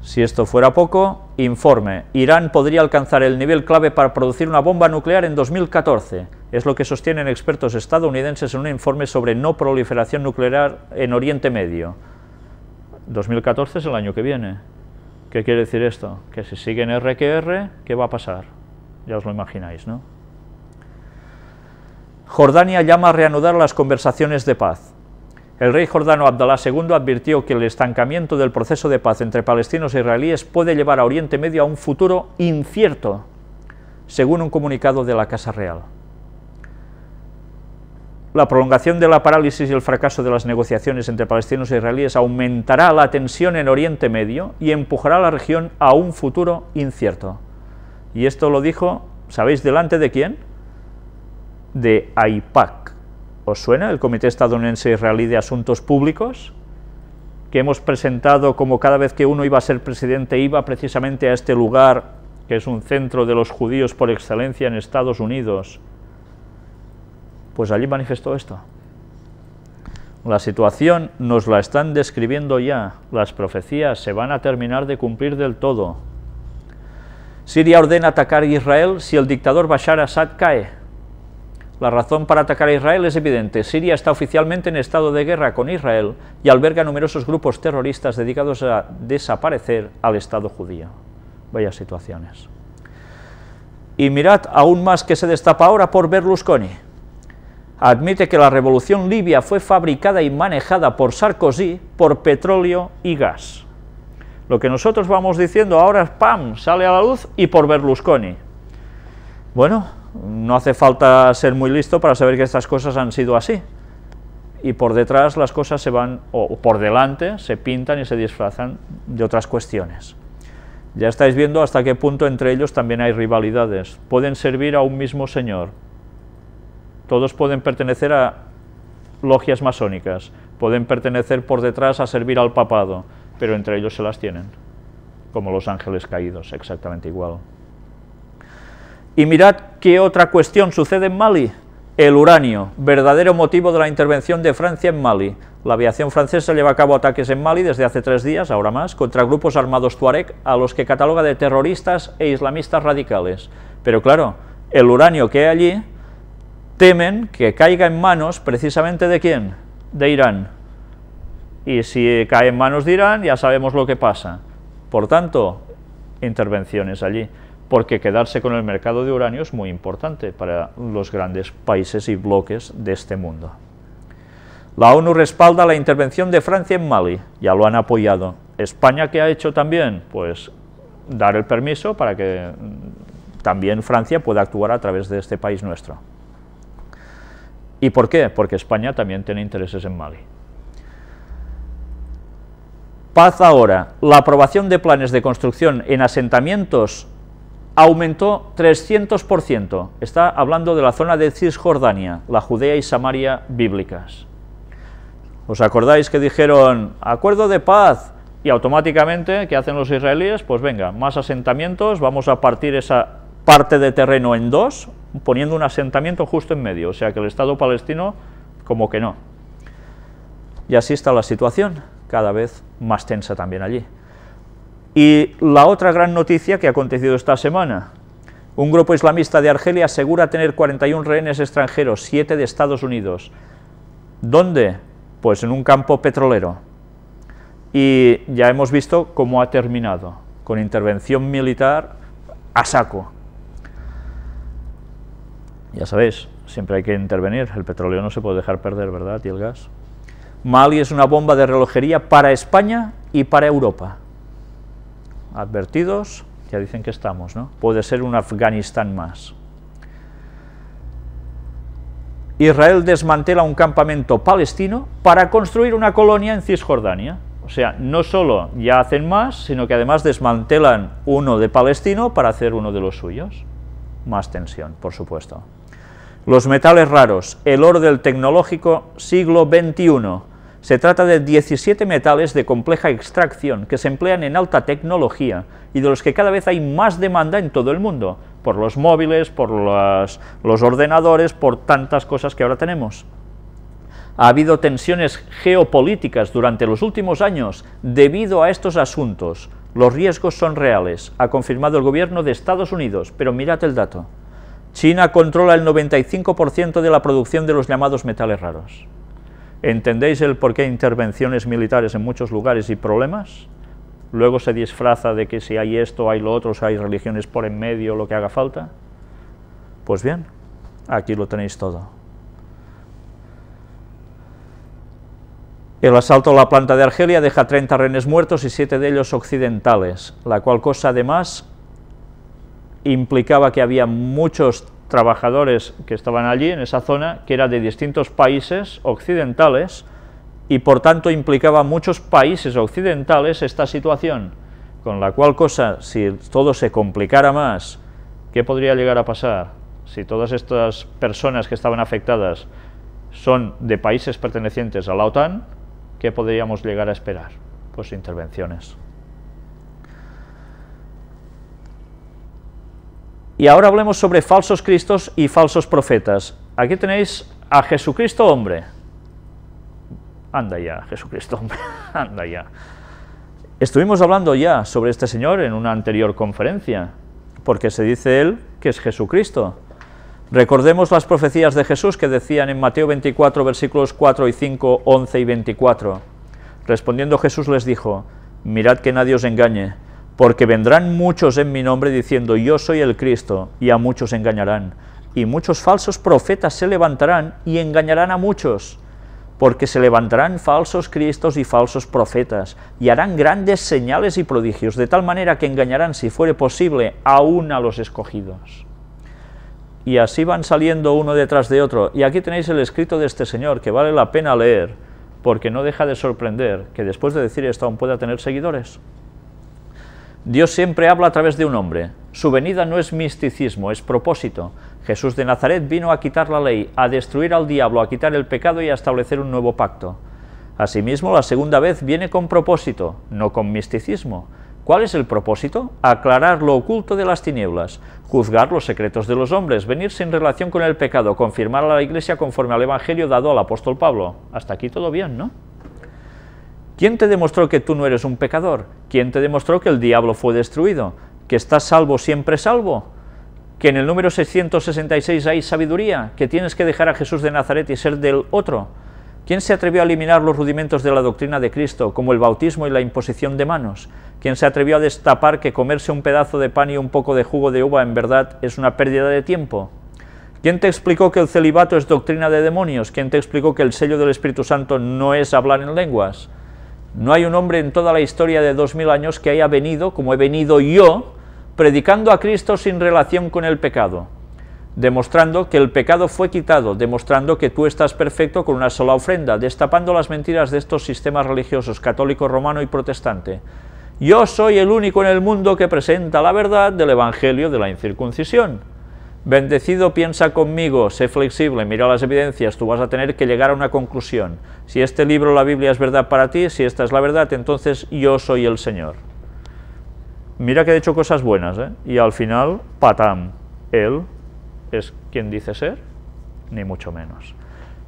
Si esto fuera poco, informe, Irán podría alcanzar el nivel clave para producir una bomba nuclear en 2014. Es lo que sostienen expertos estadounidenses en un informe sobre no proliferación nuclear en Oriente Medio. 2014 es el año que viene. ¿Qué quiere decir esto? Que si siguen R que R, ¿qué va a pasar? Ya os lo imagináis, ¿no? Jordania llama a reanudar las conversaciones de paz. El rey jordano Abdalá II advirtió que el estancamiento del proceso de paz entre palestinos e israelíes puede llevar a Oriente Medio a un futuro incierto, según un comunicado de la Casa Real. La prolongación de la parálisis y el fracaso de las negociaciones entre palestinos e israelíes aumentará la tensión en Oriente Medio y empujará a la región a un futuro incierto. Y esto lo dijo, ¿sabéis delante de quién? De AIPAC. ¿Os suena? El Comité Estadounidense Israelí de Asuntos Públicos, que hemos presentado como cada vez que uno iba a ser presidente iba precisamente a este lugar, que es un centro de los judíos por excelencia en Estados Unidos. Pues allí manifestó esto. La situación nos la están describiendo ya, las profecías se van a terminar de cumplir del todo. Siria ordena atacar a Israel si el dictador Bashar Assad cae. La razón para atacar a Israel es evidente. Siria está oficialmente en estado de guerra con Israel y alberga numerosos grupos terroristas dedicados a desaparecer al Estado judío. Vaya situaciones. Y mirad aún más que se destapa ahora por Berlusconi. Admite que la revolución libia fue fabricada y manejada por Sarkozy por petróleo y gas. Lo que nosotros vamos diciendo ahora, ¡pam!, sale a la luz y por Berlusconi. Bueno, no hace falta ser muy listo para saber que estas cosas han sido así. Y por detrás las cosas se van, o por delante, se pintan y se disfrazan de otras cuestiones. Ya estáis viendo hasta qué punto entre ellos también hay rivalidades. Pueden servir a un mismo señor. Todos pueden pertenecer a logias masónicas, pueden pertenecer por detrás a servir al papado, pero entre ellos se las tienen, como los ángeles caídos, exactamente igual. Y mirad qué otra cuestión sucede en Mali. El uranio, verdadero motivo de la intervención de Francia en Mali. La aviación francesa lleva a cabo ataques en Mali desde hace 3 días, ahora más, contra grupos armados tuareg, a los que cataloga de terroristas e islamistas radicales. Pero claro, el uranio que hay allí, temen que caiga en manos precisamente ¿de quién? De Irán. Y si cae en manos de Irán, ya sabemos lo que pasa. Por tanto, intervenciones allí, porque quedarse con el mercado de uranio es muy importante para los grandes países y bloques de este mundo. La ONU respalda la intervención de Francia en Mali, ya lo han apoyado. ¿España qué ha hecho también? Pues dar el permiso para que también Francia pueda actuar a través de este país nuestro. ¿Y por qué? Porque España también tiene intereses en Mali. Paz ahora. La aprobación de planes de construcción en asentamientos aumentó 300%. Está hablando de la zona de Cisjordania, la Judea y Samaria bíblicas. ¿Os acordáis que dijeron acuerdo de paz? Y automáticamente, ¿qué hacen los israelíes? Pues venga, más asentamientos, vamos a partir esa parte de terreno en 2, poniendo un asentamiento justo en medio, o sea que el Estado palestino como que no. Y así está la situación, cada vez más tensa también allí. Y la otra gran noticia que ha acontecido esta semana, un grupo islamista de Argelia asegura tener 41 rehenes extranjeros, 7 de Estados Unidos. ¿Dónde? Pues en un campo petrolero. Y ya hemos visto cómo ha terminado, con intervención militar a saco. Ya sabéis, siempre hay que intervenir, el petróleo no se puede dejar perder, ¿verdad? Y el gas. Mali es una bomba de relojería para España y para Europa. Advertidos, ya dicen que estamos, ¿no? Puede ser un Afganistán más. Israel desmantela un campamento palestino para construir una colonia en Cisjordania. O sea, no solo ya hacen más, sino que además desmantelan uno de palestino para hacer uno de los suyos. Más tensión, por supuesto. Los metales raros, el oro del tecnológico siglo XXI. Se trata de 17 metales de compleja extracción que se emplean en alta tecnología y de los que cada vez hay más demanda en todo el mundo, por los móviles, por los ordenadores, por tantas cosas que ahora tenemos. Ha habido tensiones geopolíticas durante los últimos años debido a estos asuntos. Los riesgos son reales, ha confirmado el gobierno de Estados Unidos, pero mirad el dato. China controla el 95% de la producción de los llamados metales raros. ¿Entendéis el por qué hay intervenciones militares en muchos lugares y problemas? Luego se disfraza de que si hay esto, hay lo otro, si hay religiones por en medio, lo que haga falta. Pues bien, aquí lo tenéis todo. El asalto a la planta de Argelia deja 30 rehenes muertos y 7 de ellos occidentales, la cual cosa además implicaba que había muchos trabajadores que estaban allí en esa zona, que era de distintos países occidentales, y por tanto implicaba muchos países occidentales esta situación, con la cual cosa, si todo se complicara más, ¿qué podría llegar a pasar? Si todas estas personas que estaban afectadas son de países pertenecientes a la OTAN, ¿qué podríamos llegar a esperar? Pues intervenciones. Y ahora hablemos sobre falsos cristos y falsos profetas. Aquí tenéis a Jesucristo hombre. Anda ya, Jesucristo hombre, anda ya. Estuvimos hablando ya sobre este señor en una anterior conferencia, porque se dice él que es Jesucristo. Recordemos las profecías de Jesús que decían en Mateo 24, versículos 4 y 5, 11 y 24. Respondiendo Jesús les dijo, mirad que nadie os engañe, porque vendrán muchos en mi nombre diciendo, yo soy el Cristo, y a muchos engañarán. Y muchos falsos profetas se levantarán y engañarán a muchos, porque se levantarán falsos cristos y falsos profetas, y harán grandes señales y prodigios, de tal manera que engañarán, si fuere posible, aún a los escogidos. Y así van saliendo uno detrás de otro, y aquí tenéis el escrito de este señor, que vale la pena leer, porque no deja de sorprender que después de decir esto aún pueda tener seguidores. Dios siempre habla a través de un hombre. Su venida no es misticismo, es propósito. Jesús de Nazaret vino a quitar la ley, a destruir al diablo, a quitar el pecado y a establecer un nuevo pacto. Asimismo, la segunda vez viene con propósito, no con misticismo. ¿Cuál es el propósito? Aclarar lo oculto de las tinieblas, juzgar los secretos de los hombres, venirse en relación con el pecado, confirmar a la Iglesia conforme al Evangelio dado al apóstol Pablo. Hasta aquí todo bien, ¿no? ¿Quién te demostró que tú no eres un pecador? ¿Quién te demostró que el diablo fue destruido? ¿Que estás salvo siempre salvo? ¿Que en el número 666 hay sabiduría? ¿Que tienes que dejar a Jesús de Nazaret y ser del otro? ¿Quién se atrevió a eliminar los rudimentos de la doctrina de Cristo, como el bautismo y la imposición de manos? ¿Quién se atrevió a destapar que comerse un pedazo de pan y un poco de jugo de uva en verdad es una pérdida de tiempo? ¿Quién te explicó que el celibato es doctrina de demonios? ¿Quién te explicó que el sello del Espíritu Santo no es hablar en lenguas? No hay un hombre en toda la historia de 2000 años que haya venido, como he venido yo, predicando a Cristo sin relación con el pecado, demostrando que el pecado fue quitado, demostrando que tú estás perfecto con una sola ofrenda, destapando las mentiras de estos sistemas religiosos, católico, romano y protestante. Yo soy el único en el mundo que presenta la verdad del Evangelio de la incircuncisión. Bendecido, piensa conmigo, sé flexible, mira las evidencias, tú vas a tener que llegar a una conclusión. Si este libro, la Biblia, es verdad para ti, si esta es la verdad, entonces yo soy el Señor. Mira que he hecho cosas buenas, ¿eh? Y al final, patam, él es quien dice ser, ni mucho menos.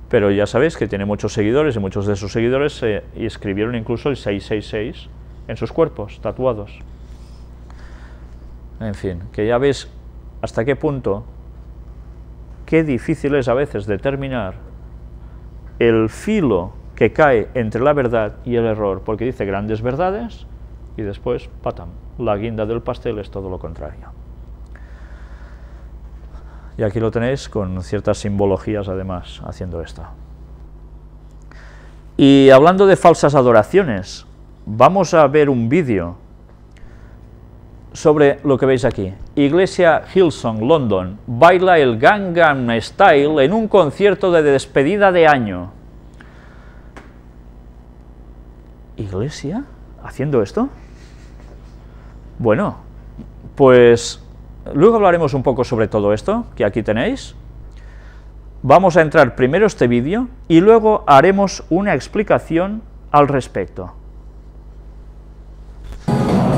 Pero ya sabéis que tiene muchos seguidores, y muchos de sus seguidores escribieron incluso el 666 en sus cuerpos, tatuados. En fin, que ya veis hasta qué punto, qué difícil es a veces determinar el filo que cae entre la verdad y el error, porque dice grandes verdades y después, patam, la guinda del pastel es todo lo contrario. Y aquí lo tenéis con ciertas simbologías además haciendo esto. Y hablando de falsas adoraciones, vamos a ver un vídeo sobre lo que veis aquí. Iglesia Hillsong, London, baila el Gangnam Style en un concierto de despedida de año. ¿Iglesia haciendo esto? Bueno, pues luego hablaremos un poco sobre todo esto, que aquí tenéis. Vamos a entrar primero este vídeo y luego haremos una explicación al respecto. Oh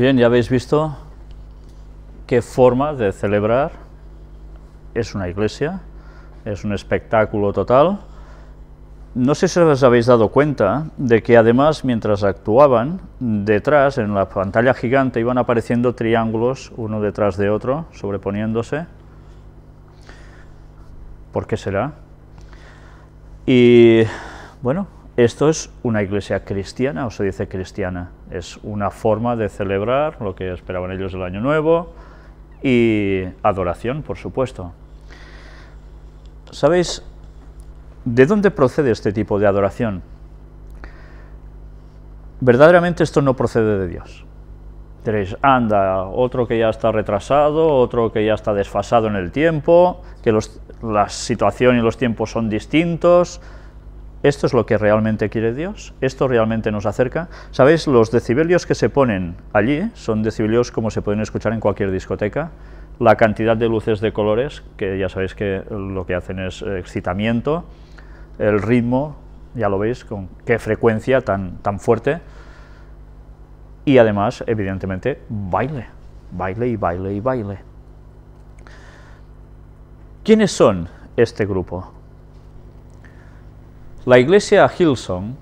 Bien, ya habéis visto qué forma de celebrar es una iglesia, es un espectáculo total. No sé si os habéis dado cuenta de que además, mientras actuaban, detrás, en la pantalla gigante, iban apareciendo triángulos uno detrás de otro, sobreponiéndose. ¿Por qué será? Y bueno, esto es una iglesia cristiana, o se dice cristiana. Es una forma de celebrar lo que esperaban ellos del Año Nuevo y adoración, por supuesto. ¿Sabéis de dónde procede este tipo de adoración? Verdaderamente esto no procede de Dios. Diréis, anda, otro que ya está retrasado, otro que ya está desfasado en el tiempo, que la situación y los tiempos son distintos. ¿Esto es lo que realmente quiere Dios? ¿Esto realmente nos acerca? ¿Sabéis? Los decibelios que se ponen allí son decibelios como se pueden escuchar en cualquier discoteca. La cantidad de luces de colores, que ya sabéis que lo que hacen es excitamiento, el ritmo, ya lo veis, con qué frecuencia tan fuerte, y además, evidentemente, baile, baile y baile y baile. ¿Quiénes son este grupo? La iglesia Hillsong,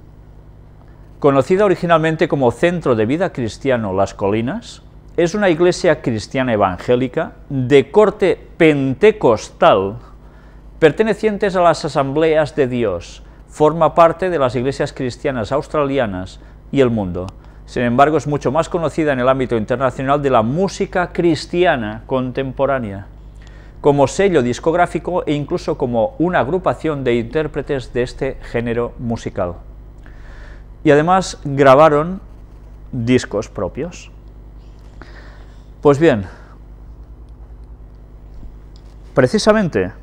conocida originalmente como Centro de Vida Cristiano Las Colinas, es una iglesia cristiana evangélica de corte pentecostal, pertenecientes a las Asambleas de Dios. Forma parte de las iglesias cristianas australianas y el mundo. Sin embargo, es mucho más conocida en el ámbito internacional de la música cristiana contemporánea, como sello discográfico e incluso como una agrupación de intérpretes de este género musical. Y además grabaron discos propios. Pues bien, precisamente,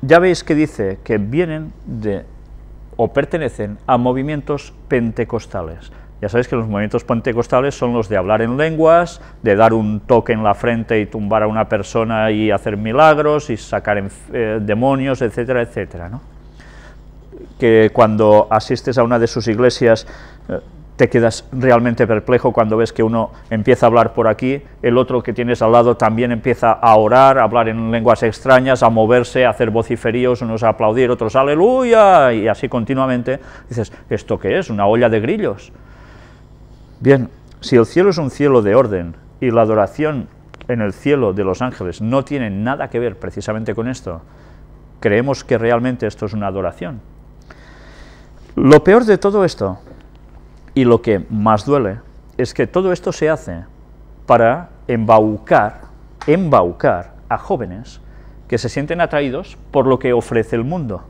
ya veis que dice que vienen de, o pertenecen a movimientos pentecostales. Ya sabéis que los movimientos pentecostales son los de hablar en lenguas, de dar un toque en la frente y tumbar a una persona y hacer milagros y sacar demonios, etcétera, etcétera, ¿no? Que cuando asistes a una de sus iglesias te quedas realmente perplejo cuando ves que uno empieza a hablar por aquí, el otro que tienes al lado también empieza a orar, a hablar en lenguas extrañas, a moverse, a hacer vociferíos, unos a aplaudir, otros aleluya, y así continuamente. Dices, ¿esto qué es? ¿Una olla de grillos? Bien, si el cielo es un cielo de orden y la adoración en el cielo de los ángeles no tiene nada que ver precisamente con esto, ¿creemos que realmente esto es una adoración? Lo peor de todo esto, y lo que más duele, es que todo esto se hace para embaucar a jóvenes que se sienten atraídos por lo que ofrece el mundo.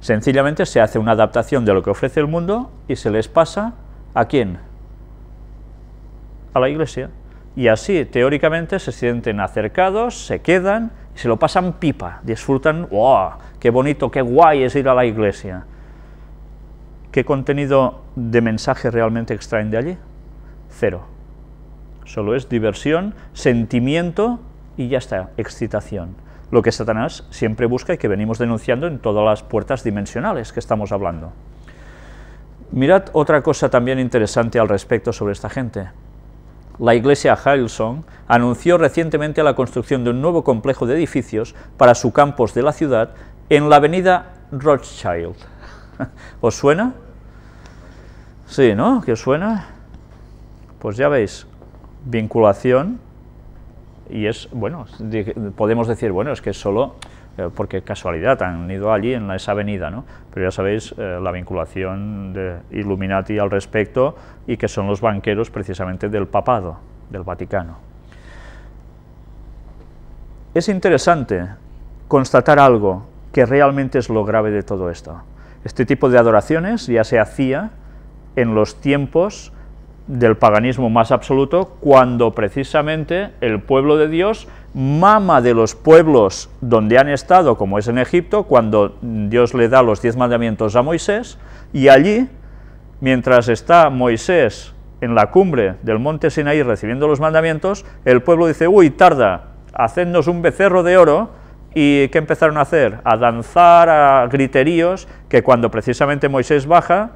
Sencillamente se hace una adaptación de lo que ofrece el mundo y se les pasa ¿a quién? A la iglesia, y así teóricamente se sienten acercados, se quedan y se lo pasan pipa, disfrutan, ¡wow!, qué bonito, qué guay es ir a la iglesia. ¿Qué contenido de mensaje realmente extraen de allí? Cero. Solo es diversión, sentimiento y ya está, excitación. Lo que Satanás siempre busca y que venimos denunciando en todas las puertas dimensionales que estamos hablando. Mirad otra cosa también interesante al respecto sobre esta gente. La iglesia Hillsong anunció recientemente la construcción de un nuevo complejo de edificios para su campus de la ciudad en la avenida Rothschild. ¿Os suena? Sí, ¿no? ¿Qué os suena? Pues ya veis, vinculación, y es, bueno, podemos decir, bueno, es que es solo porque casualidad han ido allí en esa avenida, ¿no? Pero ya sabéis la vinculación de Illuminati al respecto, y que son los banqueros precisamente del papado, del Vaticano. Es interesante constatar algo que realmente es lo grave de todo esto. Este tipo de adoraciones ya se hacía en los tiempos del paganismo más absoluto, cuando precisamente el pueblo de Dios mama de los pueblos donde han estado, como es en Egipto, cuando Dios le da los 10 mandamientos a Moisés, y allí, mientras está Moisés en la cumbre del monte Sinaí recibiendo los mandamientos, el pueblo dice, uy, tarda, hacednos un becerro de oro. ¿Y qué empezaron a hacer? A danzar, a griteríos, que cuando precisamente Moisés baja,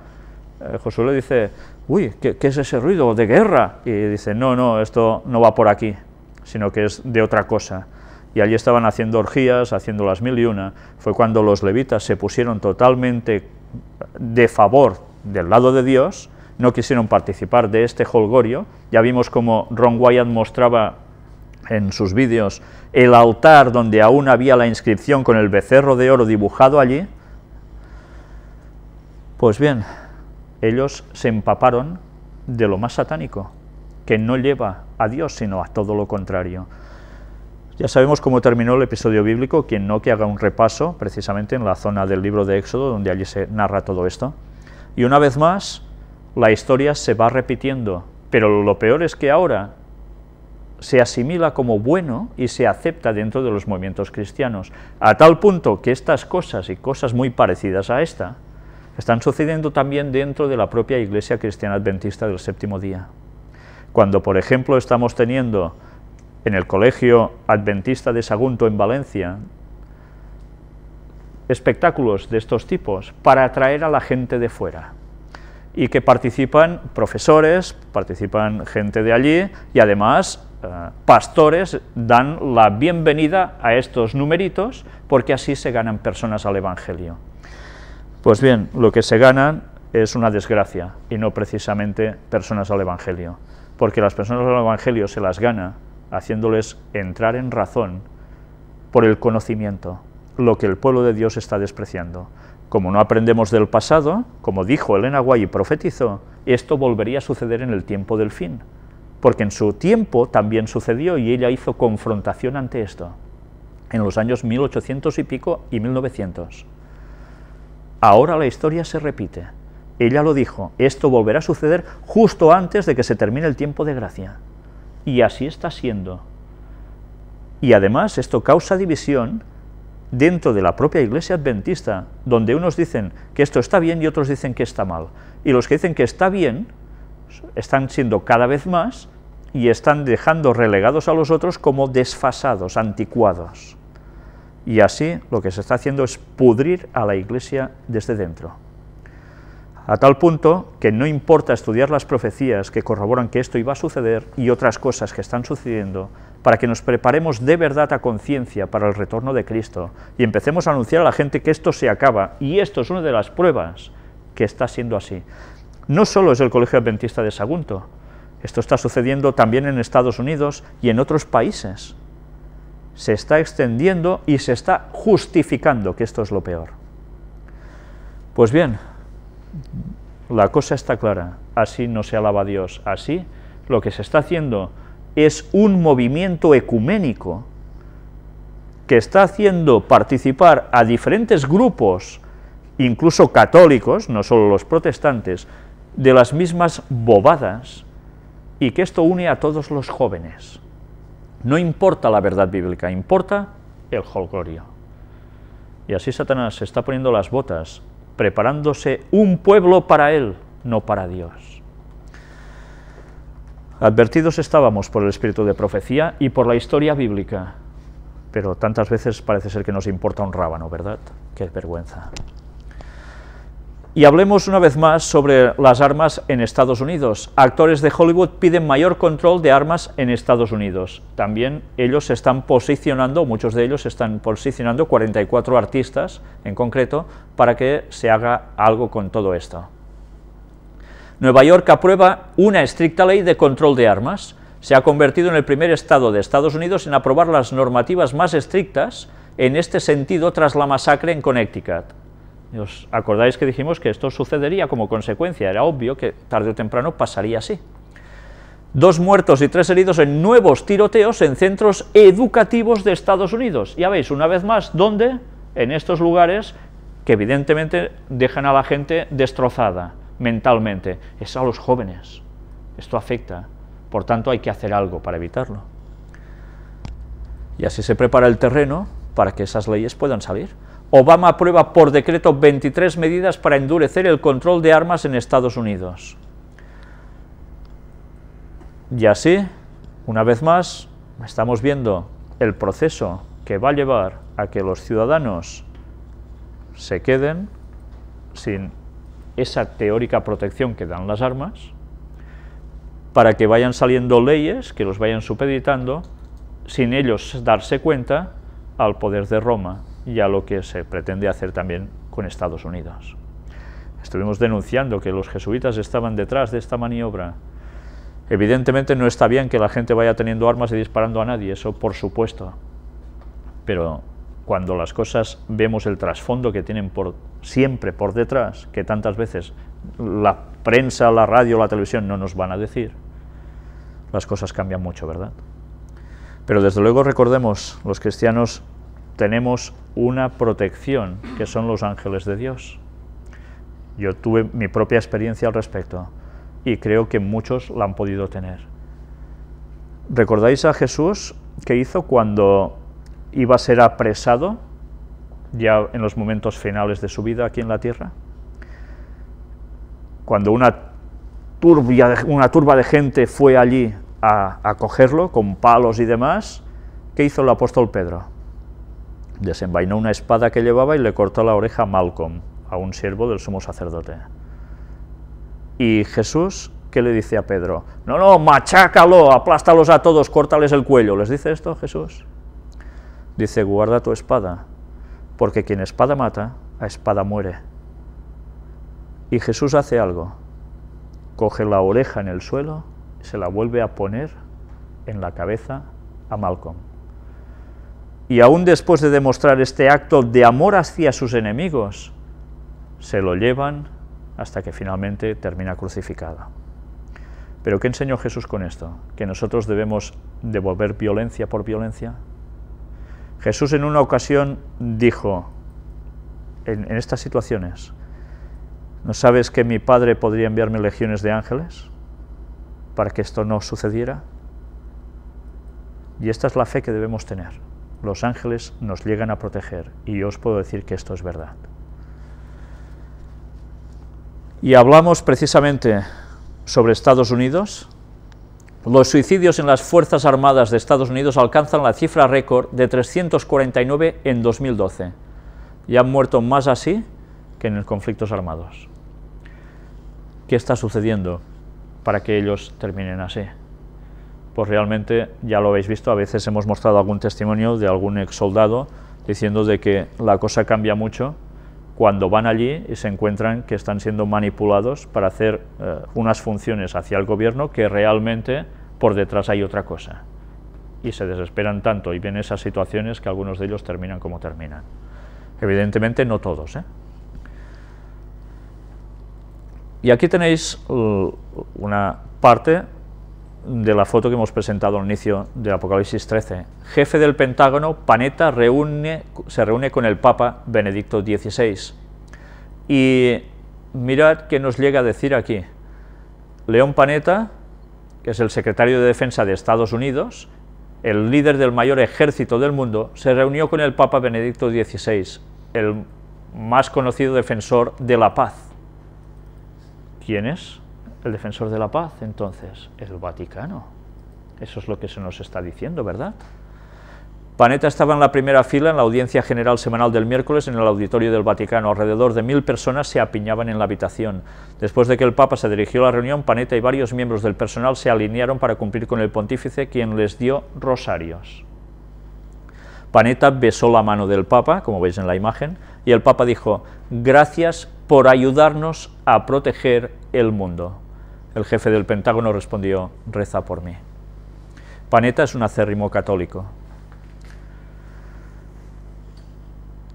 Josué le dice, uy, ¿qué es ese ruido de guerra? Y dice, no, esto no va por aquí, sino que es de otra cosa. Y allí estaban haciendo orgías, haciendo las 1001. Fue cuando los levitas se pusieron totalmente de favor del lado de Dios, no quisieron participar de este jolgorio. Ya vimos como Ron Wyatt mostraba en sus vídeos el altar donde aún había la inscripción con el becerro de oro dibujado allí. Pues bien, ellos se empaparon de lo más satánico, que no lleva a Dios, sino a todo lo contrario. Ya sabemos cómo terminó el episodio bíblico, quien no, que haga un repaso, precisamente en la zona del libro de Éxodo, donde allí se narra todo esto. Y una vez más, la historia se va repitiendo, pero lo peor es que ahora se asimila como bueno y se acepta dentro de los movimientos cristianos, a tal punto que estas cosas y cosas muy parecidas a esta, están sucediendo también dentro de la propia Iglesia Cristiana Adventista del Séptimo Día. Cuando, por ejemplo, estamos teniendo en el Colegio Adventista de Sagunto en Valencia espectáculos de estos tipos para atraer a la gente de fuera, y que participan profesores, participan gente de allí, y además pastores dan la bienvenida a estos numeritos, porque así se ganan personas al Evangelio. Pues bien, lo que se ganan es una desgracia, y no precisamente personas al Evangelio, porque las personas al Evangelio se las gana haciéndoles entrar en razón por el conocimiento, lo que el pueblo de Dios está despreciando. Como no aprendemos del pasado, como dijo Elena White y profetizó, esto volvería a suceder en el tiempo del fin, porque en su tiempo también sucedió y ella hizo confrontación ante esto, en los años 1800 y pico y 1900. Ahora la historia se repite. Ella lo dijo, esto volverá a suceder justo antes de que se termine el tiempo de gracia. Y así está siendo. Y además esto causa división dentro de la propia Iglesia Adventista, donde unos dicen que esto está bien y otros dicen que está mal. Y los que dicen que está bien están siendo cada vez más y están dejando relegados a los otros como desfasados, anticuados. Y así lo que se está haciendo es pudrir a la Iglesia desde dentro. A tal punto que no importa estudiar las profecías que corroboran que esto iba a suceder y otras cosas que están sucediendo, para que nos preparemos de verdad a conciencia para el retorno de Cristo y empecemos a anunciar a la gente que esto se acaba, y esto es una de las pruebas que está siendo así. No solo es el Colegio Adventista de Sagunto, esto está sucediendo también en Estados Unidos y en otros países. Se está extendiendo y se está justificando que esto es lo peor. Pues bien, la cosa está clara, así no se alaba a Dios, así lo que se está haciendo es un movimiento ecuménico que está haciendo participar a diferentes grupos, incluso católicos, no solo los protestantes, de las mismas bobadas, y que esto une a todos los jóvenes. No importa la verdad bíblica, importa el jolgorio. Y así Satanás se está poniendo las botas, preparándose un pueblo para él, no para Dios. Advertidos estábamos por el espíritu de profecía y por la historia bíblica, pero tantas veces parece ser que nos importa un rábano, ¿verdad? ¡Qué vergüenza! Y hablemos una vez más sobre las armas en Estados Unidos. Actores de Hollywood piden mayor control de armas en Estados Unidos. También ellos se están posicionando, muchos de ellos se están posicionando, 44 artistas en concreto, para que se haga algo con todo esto. Nueva York aprueba una estricta ley de control de armas. Se ha convertido en el primer estado de Estados Unidos en aprobar las normativas más estrictas en este sentido tras la masacre en Connecticut. ¿Os acordáis que dijimos que esto sucedería como consecuencia? Era obvio que tarde o temprano pasaría así. 2 muertos y 3 heridos en nuevos tiroteos en centros educativos de Estados Unidos. Ya veis, una vez más, ¿dónde? En estos lugares que evidentemente dejan a la gente destrozada mentalmente. Es a los jóvenes. Esto afecta. Por tanto, hay que hacer algo para evitarlo. Y así se prepara el terreno para que esas leyes puedan salir. Obama aprueba por decreto 23 medidas para endurecer el control de armas en Estados Unidos. Y así, una vez más, estamos viendo el proceso que va a llevar a que los ciudadanos se queden sin esa teórica protección que dan las armas, para que vayan saliendo leyes que los vayan supeditando, sin ellos darse cuenta, al poder de Roma y a lo que se pretende hacer también con Estados Unidos. Estuvimos denunciando que los jesuitas estaban detrás de esta maniobra. Evidentemente no está bien que la gente vaya teniendo armas y disparando a nadie, eso por supuesto, pero cuando las cosas vemos el trasfondo que tienen siempre por detrás, que tantas veces la prensa, la radio, la televisión no nos van a decir, las cosas cambian mucho, ¿verdad? Pero desde luego recordemos, los cristianos tenemos una protección, que son los ángeles de Dios. Yo tuve mi propia experiencia al respecto, y creo que muchos la han podido tener. ¿Recordáis a Jesús qué hizo cuando iba a ser apresado, ya en los momentos finales de su vida aquí en la tierra? Cuando una turba de gente fue allí a cogerlo con palos y demás, ¿qué hizo el apóstol Pedro? Desenvainó una espada que llevaba y le cortó la oreja a Malcolm, a un siervo del sumo sacerdote. Y Jesús, ¿qué le dice a Pedro? No, no, machácalo, aplástalos a todos, córtales el cuello. ¿Les dice esto Jesús? Dice, guarda tu espada, porque quien espada mata, a espada muere. Y Jesús hace algo, coge la oreja en el suelo, se la vuelve a poner en la cabeza a Malcolm. Y aún después de demostrar este acto de amor hacia sus enemigos, se lo llevan hasta que finalmente termina crucificado. ¿Pero qué enseñó Jesús con esto? ¿Que nosotros debemos devolver violencia por violencia? Jesús en una ocasión dijo, en estas situaciones, ¿no sabes que mi Padre podría enviarme legiones de ángeles para que esto no sucediera? Y esta es la fe que debemos tener. Los ángeles nos llegan a proteger, y yo os puedo decir que esto es verdad. Y hablamos precisamente sobre Estados Unidos. Los suicidios en las Fuerzas Armadas de Estados Unidos alcanzan la cifra récord de 349 en 2012. Y han muerto más así que en los conflictos armados. ¿Qué está sucediendo para que ellos terminen así? Pues realmente, ya lo habéis visto, a veces hemos mostrado algún testimonio de algún ex soldado diciendo de que la cosa cambia mucho cuando van allí y se encuentran que están siendo manipulados para hacer unas funciones hacia el gobierno que realmente por detrás hay otra cosa. Y se desesperan tanto y ven esas situaciones que algunos de ellos terminan como terminan. Evidentemente no todos, ¿eh? Y aquí tenéis una parte de la foto que hemos presentado al inicio del Apocalipsis 13. Jefe del Pentágono, Panetta, se reúne con el Papa Benedicto XVI. Y mirad qué nos llega a decir aquí. León Panetta, que es el secretario de Defensa de Estados Unidos, el líder del mayor ejército del mundo, se reunió con el Papa Benedicto XVI, el más conocido defensor de la paz. ¿Quién es el defensor de la paz, entonces? El Vaticano. Eso es lo que se nos está diciendo, ¿verdad? Panetta estaba en la primera fila en la audiencia general semanal del miércoles en el auditorio del Vaticano. Alrededor de 1000 personas se apiñaban en la habitación. Después de que el Papa se dirigió a la reunión, Panetta y varios miembros del personal se alinearon para cumplir con el pontífice, quien les dio rosarios. Panetta besó la mano del Papa, como veis en la imagen, y el Papa dijo, gracias por ayudarnos a proteger el mundo. El jefe del Pentágono respondió, reza por mí. Panetta es un acérrimo católico.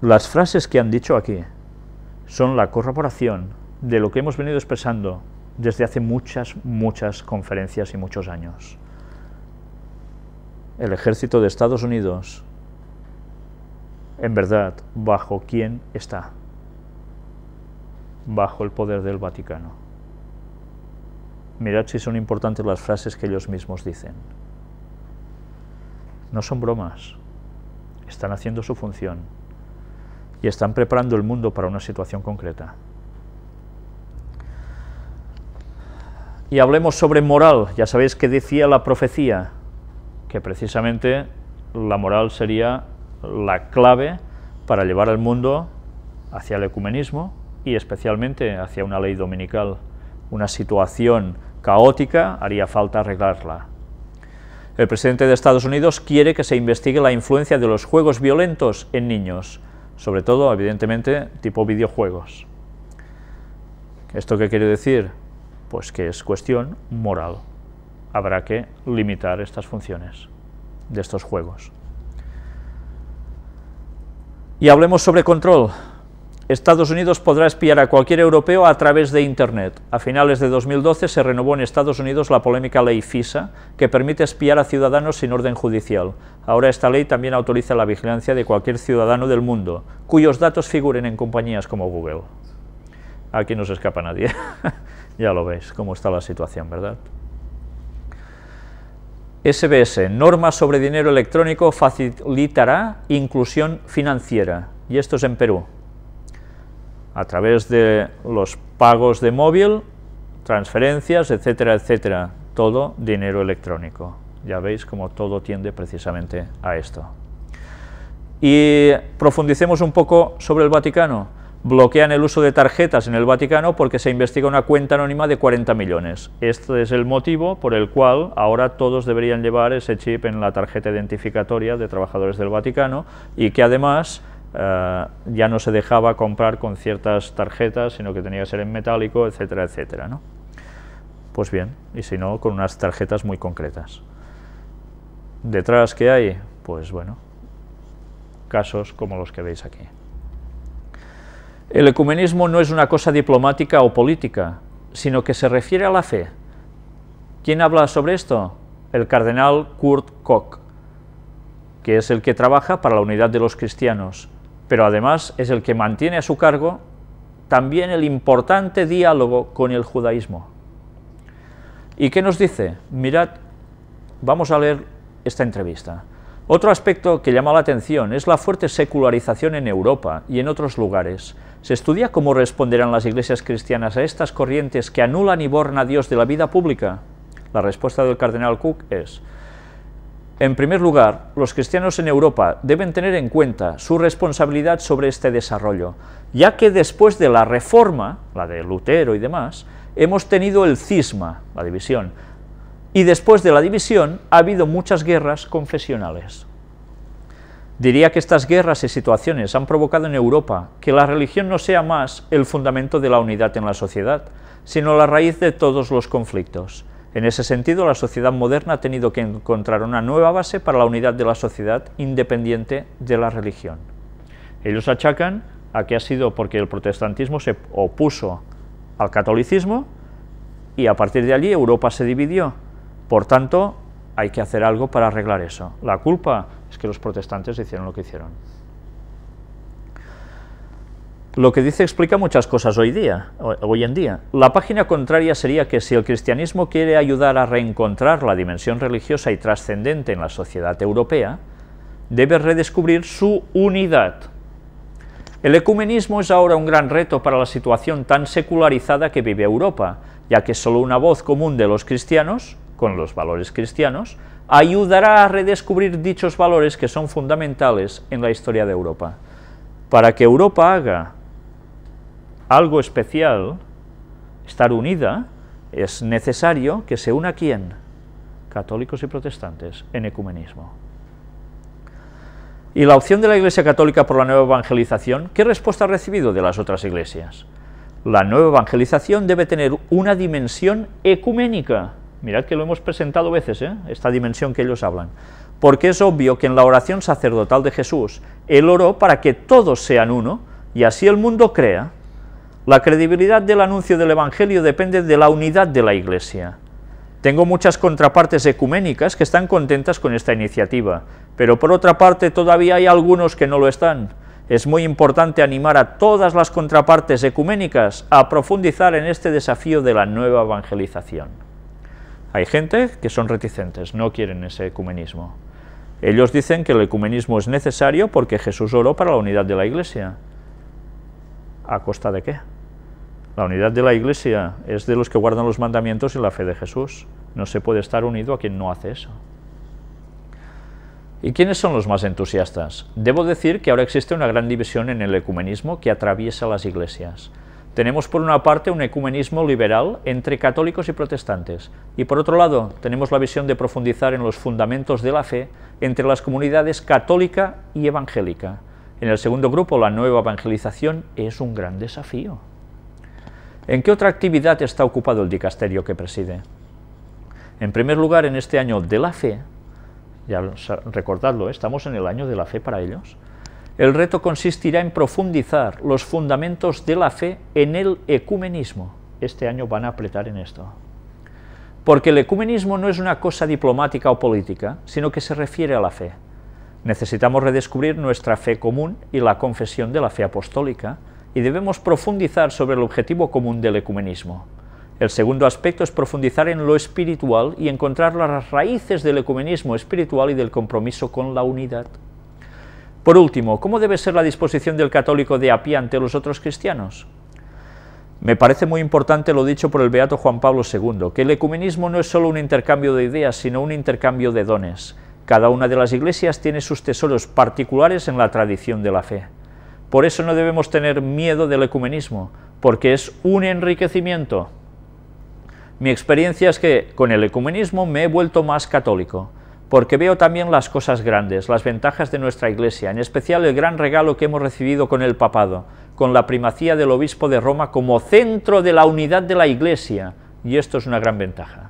Las frases que han dicho aquí son la corroboración de lo que hemos venido expresando desde hace muchas conferencias y muchos años. El ejército de Estados Unidos, en verdad, ¿bajo quién está? Bajo el poder del Vaticano. Mirad si son importantes las frases que ellos mismos dicen. No son bromas, están haciendo su función y están preparando el mundo para una situación concreta. Y hablemos sobre moral. Ya sabéis que decía la profecía que precisamente la moral sería la clave para llevar al mundo hacia el ecumenismo y especialmente hacia una ley dominical. Una situación caótica, haría falta arreglarla. El presidente de Estados Unidos quiere que se investigue la influencia de los juegos violentos en niños, sobre todo, evidentemente, tipo videojuegos. ¿Esto qué quiere decir? Pues que es cuestión moral. Habrá que limitar estas funciones de estos juegos. Y hablemos sobre control. Estados Unidos podrá espiar a cualquier europeo a través de Internet. A finales de 2012 se renovó en Estados Unidos la polémica ley FISA, que permite espiar a ciudadanos sin orden judicial. Ahora esta ley también autoriza la vigilancia de cualquier ciudadano del mundo, cuyos datos figuren en compañías como Google. Aquí no se escapa nadie. Ya lo veis, cómo está la situación, ¿verdad? SBS, norma sobre dinero electrónico facilitará inclusión financiera. Y esto es en Perú. A través de los pagos de móvil, transferencias, etcétera, etcétera. Todo dinero electrónico. Ya veis cómo todo tiende precisamente a esto. Y profundicemos un poco sobre el Vaticano. Bloquean el uso de tarjetas en el Vaticano porque se investiga una cuenta anónima de 40 millones. Este es el motivo por el cual ahora todos deberían llevar ese chip en la tarjeta identificatoria de trabajadores del Vaticano, y que además ya no se dejaba comprar con ciertas tarjetas, sino que tenía que ser en metálico, etcétera, etcétera, ¿no? Pues bien, y si no, con unas tarjetas muy concretas. ¿Detrás qué hay? Pues bueno, casos como los que veis aquí. El ecumenismo no es una cosa diplomática o política, sino que se refiere a la fe. ¿Quién habla sobre esto? El cardenal Kurt Koch, que es el que trabaja para la unidad de los cristianos, pero además es el que mantiene a su cargo también el importante diálogo con el judaísmo. ¿Y qué nos dice? Mirad, vamos a leer esta entrevista. Otro aspecto que llama la atención es la fuerte secularización en Europa y en otros lugares. Se estudia cómo responderán las iglesias cristianas a estas corrientes que anulan y borran a Dios de la vida pública. La respuesta del cardenal Cook es: en primer lugar, los cristianos en Europa deben tener en cuenta su responsabilidad sobre este desarrollo, ya que después de la Reforma, la de Lutero y demás, hemos tenido el cisma, la división, y después de la división ha habido muchas guerras confesionales. Diría que estas guerras y situaciones han provocado en Europa que la religión no sea más el fundamento de la unidad en la sociedad, sino la raíz de todos los conflictos. En ese sentido, la sociedad moderna ha tenido que encontrar una nueva base para la unidad de la sociedad independiente de la religión. Ellos achacan a que ha sido porque el protestantismo se opuso al catolicismo y a partir de allí Europa se dividió. Por tanto, hay que hacer algo para arreglar eso. La culpa es que los protestantes hicieron lo que hicieron. Lo que dice explica muchas cosas hoy en día. La página contraria sería que si el cristianismo quiere ayudar a reencontrar la dimensión religiosa y trascendente en la sociedad europea, debe redescubrir su unidad. El ecumenismo es ahora un gran reto para la situación tan secularizada que vive Europa, ya que solo una voz común de los cristianos, con los valores cristianos, ayudará a redescubrir dichos valores que son fundamentales en la historia de Europa. Para que Europa haga algo especial, estar unida, es necesario que se una ¿quién? Católicos y protestantes en ecumenismo. ¿Y la opción de la Iglesia Católica por la nueva evangelización? ¿Qué respuesta ha recibido de las otras iglesias? La nueva evangelización debe tener una dimensión ecuménica. Mirad que lo hemos presentado veces, esta dimensión que ellos hablan. Porque es obvio que en la oración sacerdotal de Jesús, Él oró para que todos sean uno, y así el mundo crea. La credibilidad del anuncio del Evangelio depende de la unidad de la Iglesia. Tengo muchas contrapartes ecuménicas que están contentas con esta iniciativa, pero por otra parte todavía hay algunos que no lo están. Es muy importante animar a todas las contrapartes ecuménicas a profundizar en este desafío de la nueva evangelización. Hay gente que son reticentes, no quieren ese ecumenismo. Ellos dicen que el ecumenismo es necesario porque Jesús oró para la unidad de la Iglesia. ¿A costa de qué? La unidad de la Iglesia es de los que guardan los mandamientos y la fe de Jesús. No se puede estar unido a quien no hace eso. ¿Y quiénes son los más entusiastas? Debo decir que ahora existe una gran división en el ecumenismo que atraviesa las iglesias. Tenemos por una parte un ecumenismo liberal entre católicos y protestantes, y por otro lado tenemos la visión de profundizar en los fundamentos de la fe entre las comunidades católica y evangélica. En el segundo grupo, la nueva evangelización es un gran desafío. ¿En qué otra actividad está ocupado el dicasterio que preside? En primer lugar, en este año de la fe, ya recordadlo, estamos en el año de la fe para ellos, el reto consistirá en profundizar los fundamentos de la fe en el ecumenismo. Este año van a apretar en esto. Porque el ecumenismo no es una cosa diplomática o política, sino que se refiere a la fe. Necesitamos redescubrir nuestra fe común y la confesión de la fe apostólica, y debemos profundizar sobre el objetivo común del ecumenismo. El segundo aspecto es profundizar en lo espiritual y encontrar las raíces del ecumenismo espiritual y del compromiso con la unidad. Por último, ¿cómo debe ser la disposición del católico de a pie ante los otros cristianos? Me parece muy importante lo dicho por el beato Juan Pablo II, que el ecumenismo no es solo un intercambio de ideas, sino un intercambio de dones. Cada una de las iglesias tiene sus tesoros particulares en la tradición de la fe. Por eso no debemos tener miedo del ecumenismo, porque es un enriquecimiento. Mi experiencia es que con el ecumenismo me he vuelto más católico, porque veo también las cosas grandes, las ventajas de nuestra Iglesia, en especial el gran regalo que hemos recibido con el papado, con la primacía del obispo de Roma como centro de la unidad de la Iglesia, y esto es una gran ventaja.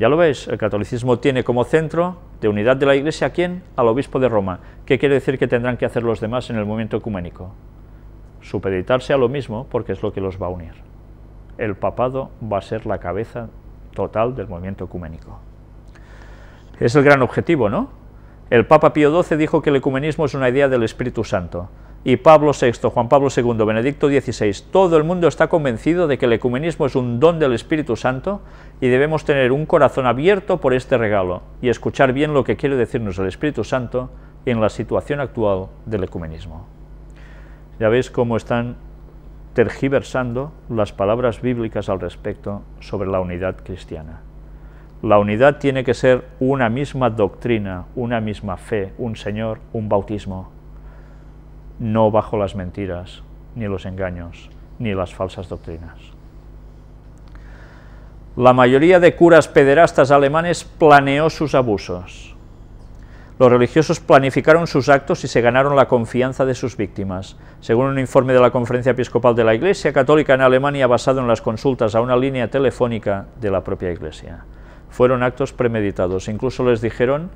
Ya lo veis, el catolicismo tiene como centro de unidad de la Iglesia, ¿a quién? Al obispo de Roma. ¿Qué quiere decir que tendrán que hacer los demás en el movimiento ecuménico? Supeditarse a lo mismo, porque es lo que los va a unir. El papado va a ser la cabeza total del movimiento ecuménico. Es el gran objetivo, ¿no? El Papa Pío XII dijo que el ecumenismo es una idea del Espíritu Santo, y Pablo VI, Juan Pablo II, Benedicto XVI, todo el mundo está convencido de que el ecumenismo es un don del Espíritu Santo y debemos tener un corazón abierto por este regalo y escuchar bien lo que quiere decirnos el Espíritu Santo en la situación actual del ecumenismo. Ya veis cómo están tergiversando las palabras bíblicas al respecto sobre la unidad cristiana. La unidad tiene que ser una misma doctrina, una misma fe, un Señor, un bautismo, no bajo las mentiras, ni los engaños, ni las falsas doctrinas. La mayoría de curas pederastas alemanes planeó sus abusos. Los religiosos planificaron sus actos y se ganaron la confianza de sus víctimas. Según un informe de la Conferencia Episcopal de la Iglesia Católica en Alemania basado en las consultas a una línea telefónica de la propia Iglesia. Fueron actos premeditados, incluso les dijeron,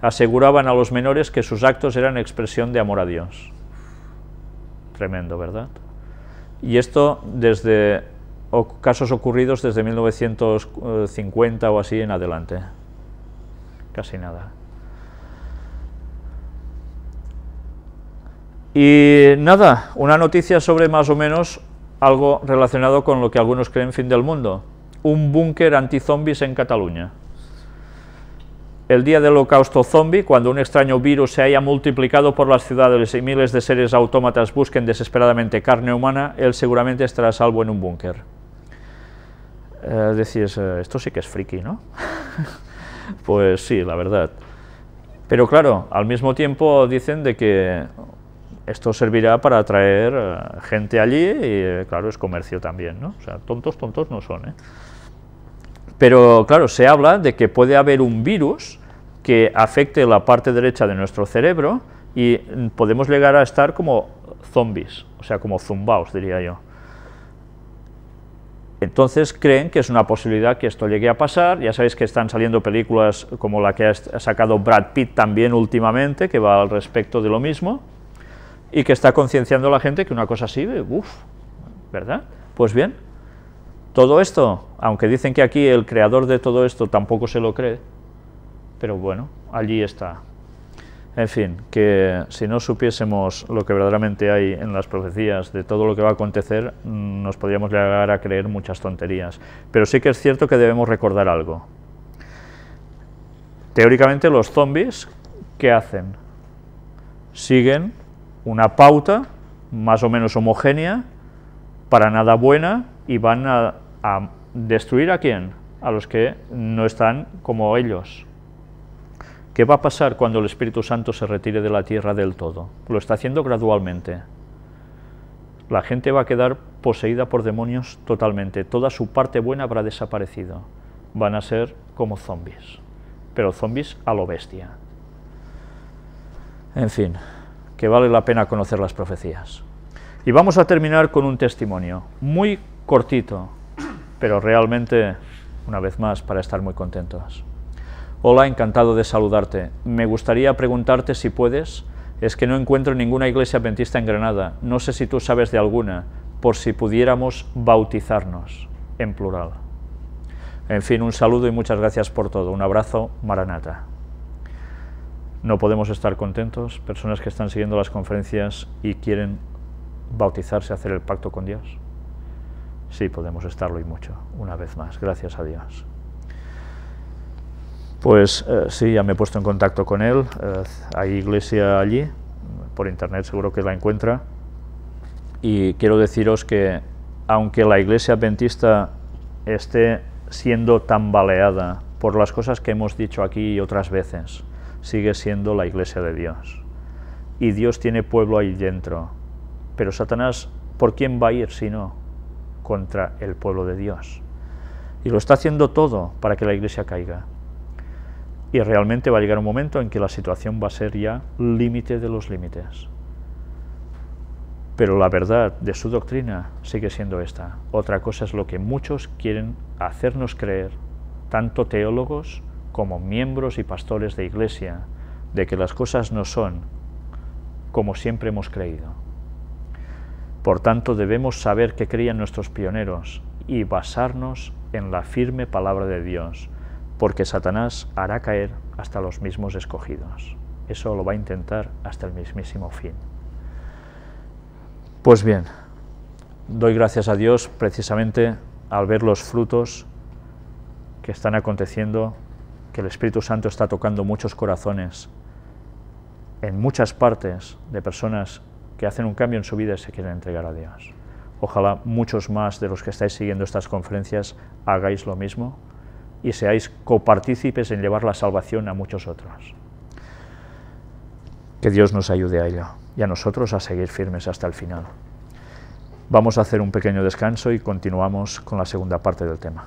aseguraban a los menores que sus actos eran expresión de amor a Dios. Tremendo, ¿verdad? Y esto desde casos ocurridos desde 1950 o así en adelante. Casi nada. Y nada, una noticia sobre más o menos algo relacionado con lo que algunos creen fin del mundo. Un búnker anti-zombies en Cataluña. El día del holocausto zombie, cuando un extraño virus se haya multiplicado por las ciudades y miles de seres autómatas busquen desesperadamente carne humana, él seguramente estará a salvo en un búnker. Decís, esto sí que es friki, ¿no? Pues sí, la verdad. Pero claro, al mismo tiempo dicen de que esto servirá para atraer gente allí y claro, es comercio también, ¿no? O sea, tontos no son, ¿eh? Pero claro, se habla de que puede haber un virus que afecte la parte derecha de nuestro cerebro y podemos llegar a estar como zombies, o sea, como zumbaos, diría yo. Entonces creen que es una posibilidad que esto llegue a pasar. Ya sabéis que están saliendo películas como la que ha sacado Brad Pitt también últimamente, que va al respecto de lo mismo, y que está concienciando a la gente que una cosa así, ¿verdad? Pues bien, todo esto, aunque dicen que aquí el creador de todo esto tampoco se lo cree, pero bueno, allí está. En fin, que si no supiésemos lo que verdaderamente hay en las profecías de todo lo que va a acontecer, nos podríamos llegar a creer muchas tonterías. Pero sí que es cierto que debemos recordar algo. Teóricamente los zombies, ¿qué hacen? Siguen una pauta más o menos homogénea, para nada buena, y van a destruir ¿a quién? A los que no están como ellos. ¿Qué va a pasar cuando el Espíritu Santo se retire de la tierra del todo? Lo está haciendo gradualmente. La gente va a quedar poseída por demonios totalmente, toda su parte buena habrá desaparecido, van a ser como zombies, pero zombies a lo bestia. En fin, que vale la pena conocer las profecías. Y vamos a terminar con un testimonio, muy cortito, pero realmente, una vez más, para estar muy contentos. Hola, encantado de saludarte. Me gustaría preguntarte si puedes, es que no encuentro ninguna iglesia adventista en Granada, no sé si tú sabes de alguna, por si pudiéramos bautizarnos, en plural. En fin, un saludo y muchas gracias por todo. Un abrazo, Maranata. No podemos estar contentos, personas que están siguiendo las conferencias y quieren bautizarse, hacer el pacto con Dios. Sí, podemos estarlo y mucho, una vez más, gracias a Dios. Pues sí, ya me he puesto en contacto con él, hay iglesia allí, por internet seguro que la encuentra, y quiero deciros que aunque la iglesia adventista esté siendo tambaleada por las cosas que hemos dicho aquí y otras veces, sigue siendo la iglesia de Dios, y Dios tiene pueblo ahí dentro, pero Satanás, ¿por quién va a ir si no? Contra el pueblo de Dios, y lo está haciendo todo para que la iglesia caiga. Y realmente va a llegar un momento en que la situación va a ser ya límite de los límites. Pero la verdad de su doctrina sigue siendo esta. Otra cosa es lo que muchos quieren hacernos creer, tanto teólogos como miembros y pastores de iglesia, de que las cosas no son como siempre hemos creído. Por tanto, debemos saber qué creían nuestros pioneros y basarnos en la firme palabra de Dios, porque Satanás hará caer hasta los mismos escogidos. Eso lo va a intentar hasta el mismísimo fin. Pues bien, doy gracias a Dios precisamente al ver los frutos que están aconteciendo, que el Espíritu Santo está tocando muchos corazones en muchas partes de personas que hacen un cambio en su vida y se quieren entregar a Dios. Ojalá muchos más de los que estáis siguiendo estas conferencias hagáis lo mismo y seáis copartícipes en llevar la salvación a muchos otros. Que Dios nos ayude a ello y a nosotros a seguir firmes hasta el final. Vamos a hacer un pequeño descanso y continuamos con la segunda parte del tema.